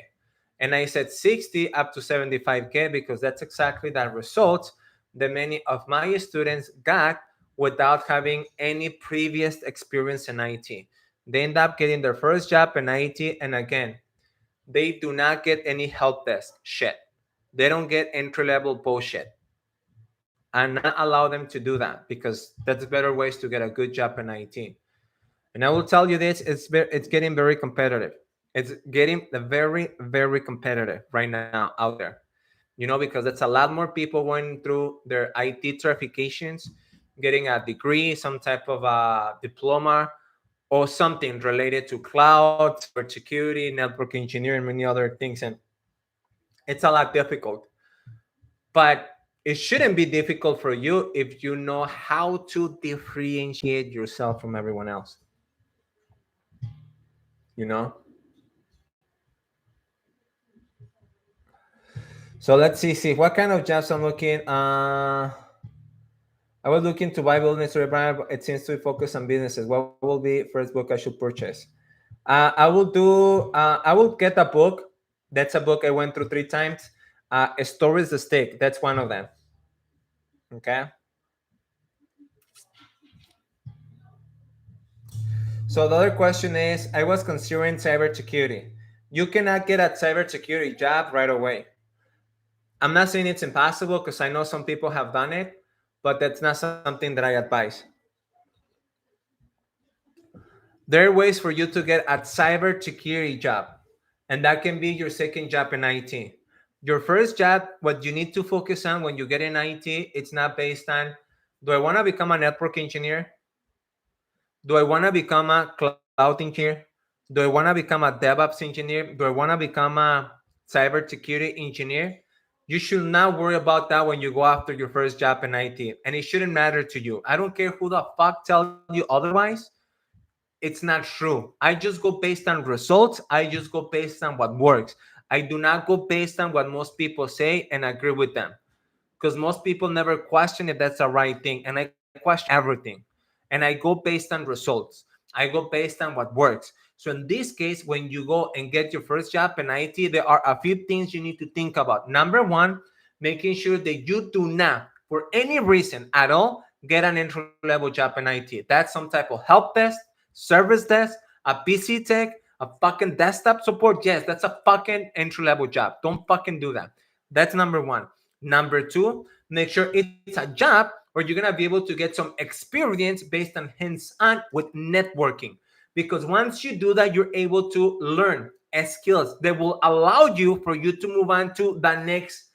S1: And I said 60 up to 75K because that's exactly the result that many of my students got without having any previous experience in IT. They end up getting their first job in IT, and again, they do not get any help desk shit. They don't get entry level bullshit. And not allow them to do that, because that's better ways to get a good job in IT. And I will tell you this: it's getting very competitive. It's getting very, very competitive right now out there. Because that's a lot more people going through their IT certifications, getting a degree, some type of a diploma, or something related to cloud, cybersecurity, network engineering, many other things. And it's a lot difficult. But it shouldn't be difficult for you if you know how to differentiate yourself from everyone else. you know. So let's see what kind of jobs I'm looking. I was looking to buy buildings to rebrand, but it seems to be focused on businesses. What will be first book I should purchase? I will do. I will get a book. That's a book I went through 3 times. Stories the Stick. That's one of them. Okay. So the other question is, I was considering cybersecurity. You cannot get a cybersecurity job right away. I'm not saying it's impossible because I know some people have done it, but that's not something that I advise. There are ways for you to get a cybersecurity job, and that can be your second job in IT. Your first job, what you need to focus on when you get in IT, it's not based on, do I want to become a network engineer? Do I want to become a cloud engineer? Do I want to become a DevOps engineer? Do I want to become a cybersecurity engineer? You should not worry about that when you go after your first job in IT, and it shouldn't matter to you. I don't care who the fuck tell you otherwise. It's not true. I just go based on results. I just go based on what works. I do not go based on what most people say and agree with them, because most people never question if that's the right thing, and I question everything, and I go based on results. I go based on what works. So in this case, when you go and get your first job in IT, there are a few things you need to think about. Number one, making sure that you do not, for any reason at all, get an entry level job in IT. That's some type of help desk, service desk, a PC tech, a fucking desktop support. Yes, that's a fucking entry level job. Don't fucking do that. That's number one. Number two, make sure it's a job where you're gonna be able to get some experience based on hands-on with networking. Because once you do that, you're able to learn skills that will allow you for you to move on to the next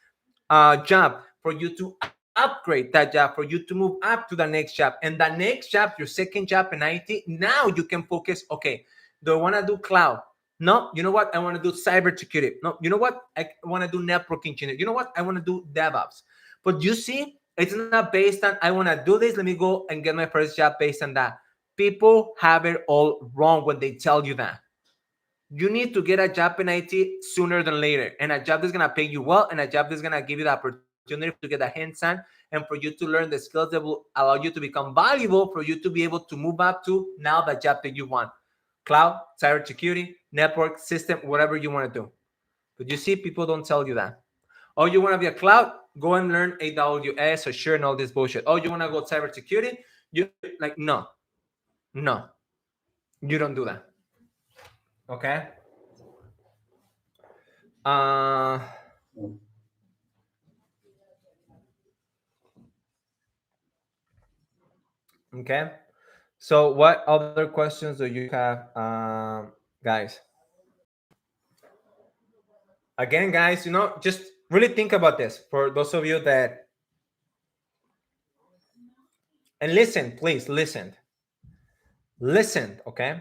S1: job, for you to upgrade that job, for you to move up to the next job. And the next job, your second job in IT, now you can focus, okay, do I want to do cloud? No, you know what? I want to do cybersecurity. No, you know what? I want to do network engineer. You know what? I want to do DevOps. But you see, it's not based on, I want to do this. Let me go and get my first job based on that. People have it all wrong when they tell you that. You need to get a job in IT sooner than later, and a job that's going to pay you well, and a job that's going to give you the opportunity to get a hands-on and for you to learn the skills that will allow you to become valuable, for you to be able to move up to now the job that you want. Cloud, cybersecurity, network, system, whatever you want to do. But you see, people don't tell you that. Oh, you want to be a cloud? Go and learn AWS or Azure and all this bullshit. Oh, you want to go cybersecurity? You like no, you don't do that. Okay. Uh, okay. So, what other questions do you have, guys? Again, guys, just really think about this for those of you that, and listen, please listen, okay?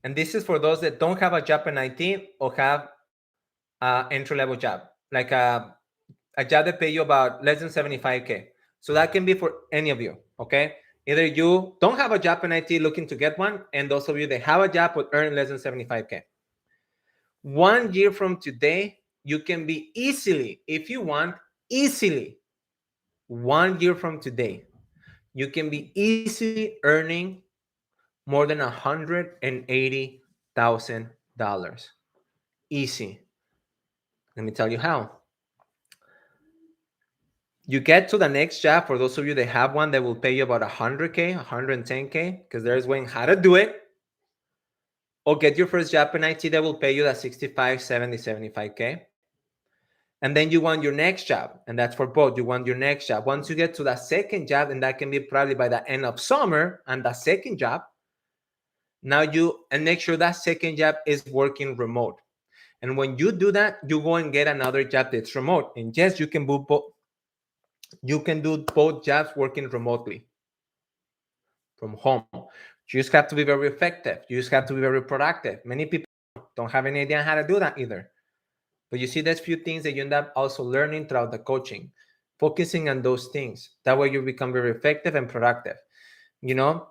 S1: And this is for those that don't have a job in IT or have an entry level job, like a job that pay you about less than 75K. So that can be for any of you, okay? Either you don't have a job in IT looking to get one, and those of you that have a job but earn less than 75K. 1 year from today, you can be easily, if you want, easily, 1 year from today, you can be easily earning more than $180,000. Easy. Let me tell you how. You get to the next job, for those of you that have one that will pay you about 100K, 110K, because there's way how to do it. Or get your first job in IT that will pay you that 65, 70, 75K. And then you want your next job, and that's for both. You want your next job. Once you get to that second job, and that can be probably by the end of summer, and the second job, now and make sure that second job is working remote. And when you do that, you go and get another job that's remote. And yes, you can do both. You can do both jobs working remotely from home. You just have to be very effective. You just have to be very productive. Many people don't have any idea how to do that either. But you see, there's few things that you end up also learning throughout the coaching, focusing on those things. That way you become very effective and productive. You know,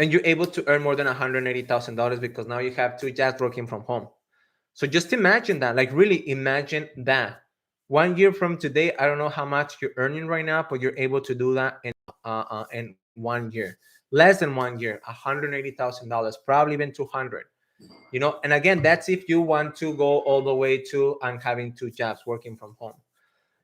S1: and you're able to earn more than $180,000 because now you have 2 jobs working from home. So just imagine that, like really imagine that. 1 year from today, I don't know how much you're earning right now, but you're able to do that in 1 year, less than 1 year, $180,000, probably even 200. And again, that's if you want to go all the way to and having 2 jobs working from home.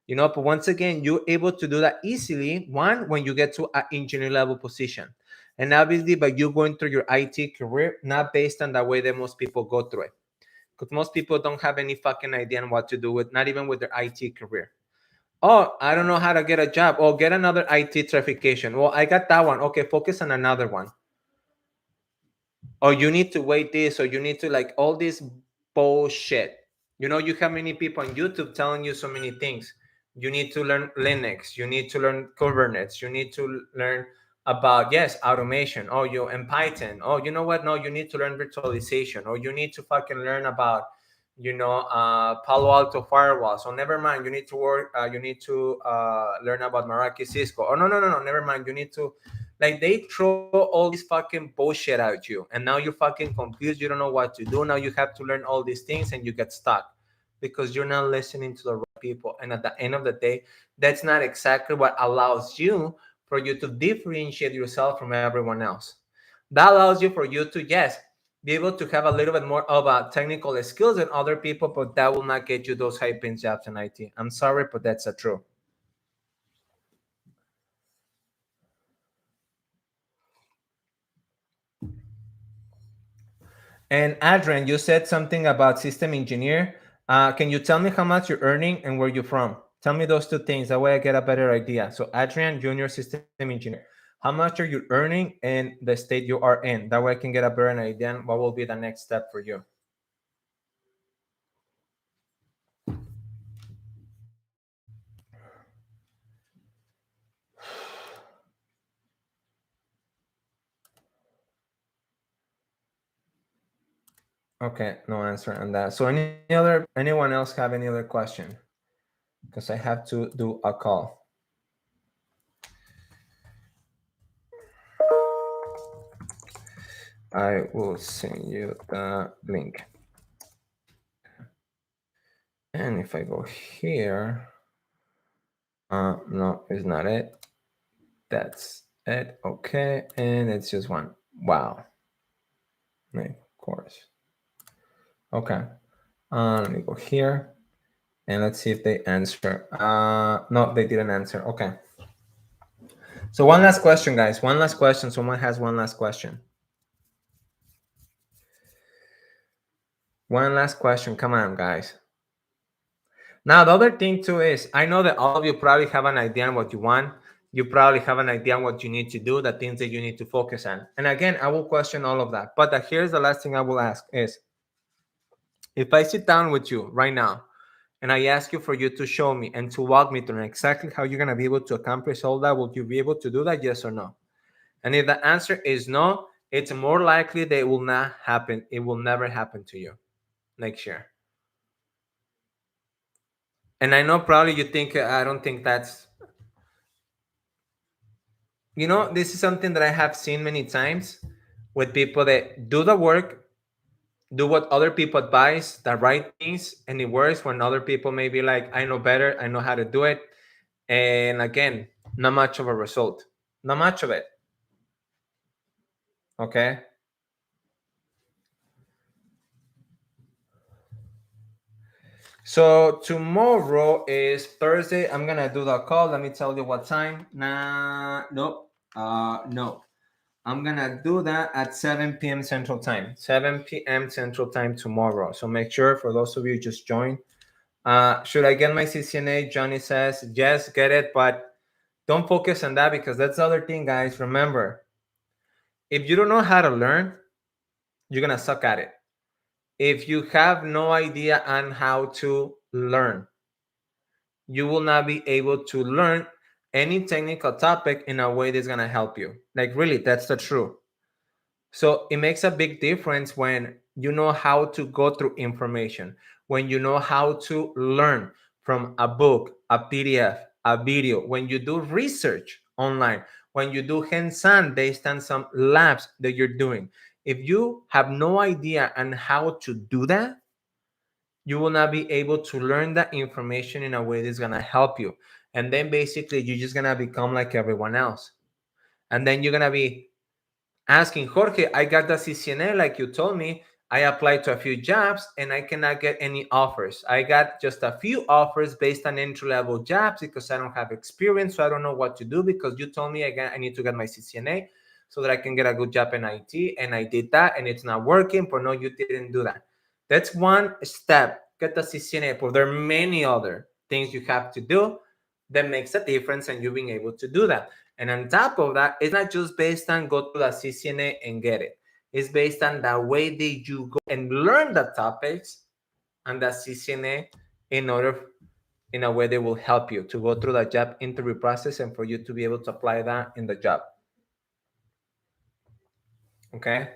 S1: But once again, you're able to do that easily. One, when you get to an engineer level position, and obviously by you going through your IT career, not based on the way that most people go through it, because most people don't have any fucking idea on what to do with, not even with their IT career. Oh, I don't know how to get a job. Oh, get another IT certification. Well, I got that one. Okay, focus on another one. Or you need to wait this, or you need to like all this bullshit. You have many people on YouTube telling you so many things. You need to learn Linux. You need to learn Kubernetes. You need to learn about, yes, automation. Oh, you and Python. Oh, you know what? No, you need to learn virtualization. Or you need to fucking learn about, Palo Alto firewall. So never mind. You need to work. You need to learn about Meraki Cisco. Oh no. Never mind. You need to, like, they throw all this fucking bullshit at you, and now you're fucking confused. You don't know what to do. Now you have to learn all these things, and you get stuck because you're not listening to the right people. And at the end of the day, that's not exactly what allows you for you to differentiate yourself from everyone else. That allows you for you to, yes, be able to have a little bit more of a technical skills than other people, but that will not get you those high paying jobs in IT. I'm sorry, but that's the truth. And Adrian, you said something about system engineer. Can you tell me how much you're earning and where you're from? Tell me those two things. That way I get a better idea. So Adrian, junior system engineer, how much are you earning in the state you are in? That way I can get a better idea on what will be the next step for you. Okay, no answer on that. So anyone else have any other question? Because I have to do a call. I will send you the link. And if I go here, no, it's not it. That's it. Okay, and it's just one. Wow. Of course. Okay. Let me go here, and let's see if they answer. No, they didn't answer. Okay. So one last question, guys. One last question. Someone has one last question. One last question. Come on, guys. Now, the other thing too is, I know that all of you probably have an idea on what you want. You probably have an idea on what you need to do, the things that you need to focus on. And again, I will question all of that. But here's the last thing I will ask is, if I sit down with you right now and I ask you for you to show me and to walk me through exactly how you're going to be able to accomplish all that, will you be able to do that? Yes or no? And if the answer is no, it's more likely that it will not happen. It will never happen to you next year. And I know probably you think, I don't think that's, this is something that I have seen many times with people that do the work, do what other people advise, the right things, and it works when other people may be like, I know better, I know how to do it. And again, not much of a result. Not much of it. Okay. So tomorrow is Thursday. I'm gonna do the call. Let me tell you what time. Nah, nope. No. I'm gonna do that at 7 p.m. Central Time. 7 p.m. Central Time tomorrow. So make sure, for those of you just joined. Should I get my CCNA? Johnny says yes, get it, but don't focus on that, because that's the other thing, guys. Remember, if you don't know how to learn, you're gonna suck at it. If you have no idea on how to learn, you will not be able to learn any technical topic in a way that's going to help you. Like, really, that's the truth. So it makes a big difference when you know how to go through information, when you know how to learn from a book, a PDF, a video, when you do research online, when you do hands-on based on some labs that you're doing. If you have no idea on how to do that, you will not be able to learn that information in a way that's going to help you. And then basically you're just going to become like everyone else. And then you're going to be asking, Jorge, I got the CCNA like you told me. I applied to a few jobs and I cannot get any offers. I got just a few offers based on entry-level jobs because I don't have experience. So I don't know what to do because you told me again I need to get my CCNA so that I can get a good job in IT. And I did that and it's not working. But no, you didn't do that. That's one step. Get the CCNA. But there are many other things you have to do that makes a difference and you being able to do that. And on top of that, it's not just based on go to the CCNA and get it. It's based on the way that you go and learn the topics and the CCNA in a way that will help you to go through the job interview process and for you to be able to apply that in the job. Okay.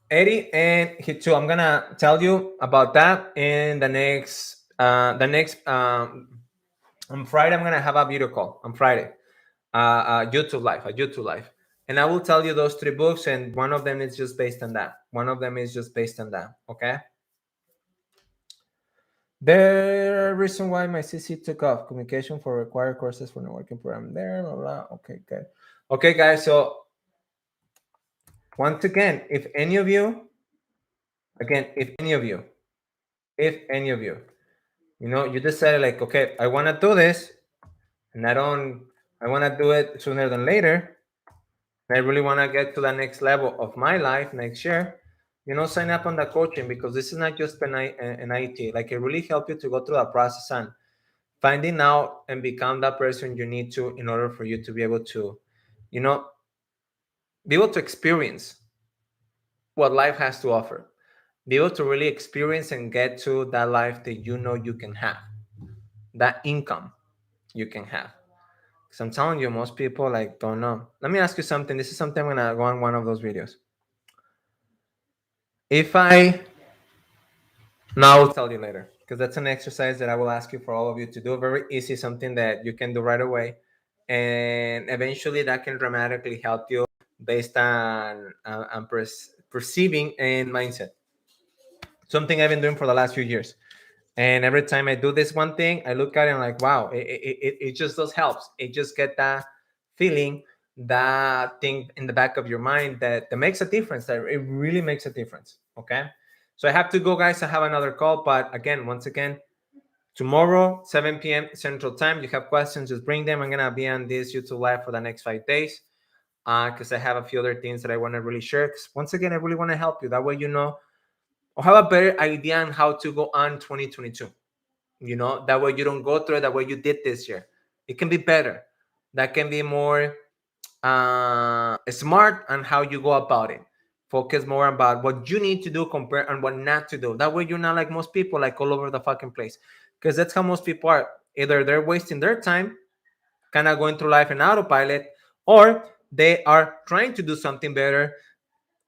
S1: Eddie and Hitu, I'm gonna tell you about that in the next on Friday. I'm gonna have a video call on Friday. A YouTube live. And I will tell you those 3 books, and one of them is just based on that. Okay. The reason why my CC took off communication for required courses for networking program there, blah, blah. Okay, good. Okay, guys. So once again, if any of you, you decided like, okay, I want to do this, and I want to do it sooner than later. I really want to get to the next level of my life next year, sign up on the coaching because this is not just an IT. Like it really helps you to go through the process and finding out and become that person you need to in order for you to be able to, be able to experience what life has to offer. Be able to really experience and get to that life that you can have, that income you can have. Because I'm telling you, most people like don't know. Let me ask you something. This is something I'm gonna go on one of those videos. If I now I'll tell you later because that's an exercise that I will ask you for all of you to do. Very easy, something that you can do right away, and eventually that can dramatically help you based on perceiving and mindset. Something I've been doing for the last few years. And every time I do this one thing, I look at it and I'm like, wow, it just does helps. It just get that feeling, that thing in the back of your mind that makes a difference. That it really makes a difference. Okay. So I have to go, guys. I have another call. But again, once again, tomorrow, 7 p.m. Central Time, you have questions, just bring them. I'm going to be on this YouTube Live for the next 5 days because I have a few other things that I want to really share. Because once again, I really want to help you. That way, or have a better idea on how to go on 2022. That way you don't go through it that way you did this year. It can be better. That can be more smart on how you go about it. Focus more about what you need to do compared and what not to do. That way you're not like most people, like all over the fucking place. Because that's how most people are. Either they're wasting their time, kind of going through life in autopilot, or they are trying to do something better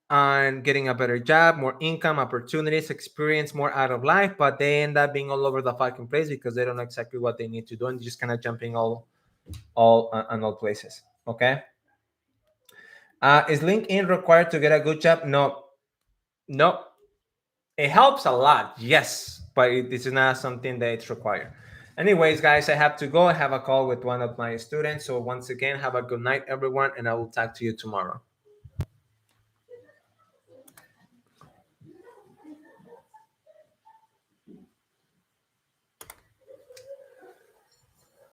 S1: and getting a better job, more income, opportunities, experience more out of life, but they end up being all over the fucking place because they don't know exactly what they need to do and just kind of jumping all on all places. Okay. Is LinkedIn required to get a good job? No. It helps a lot, yes, but this is not something that it's required. Anyways, guys, I have to go. I have a call with one of my students. So once again, have a good night, everyone, and I will talk to you tomorrow.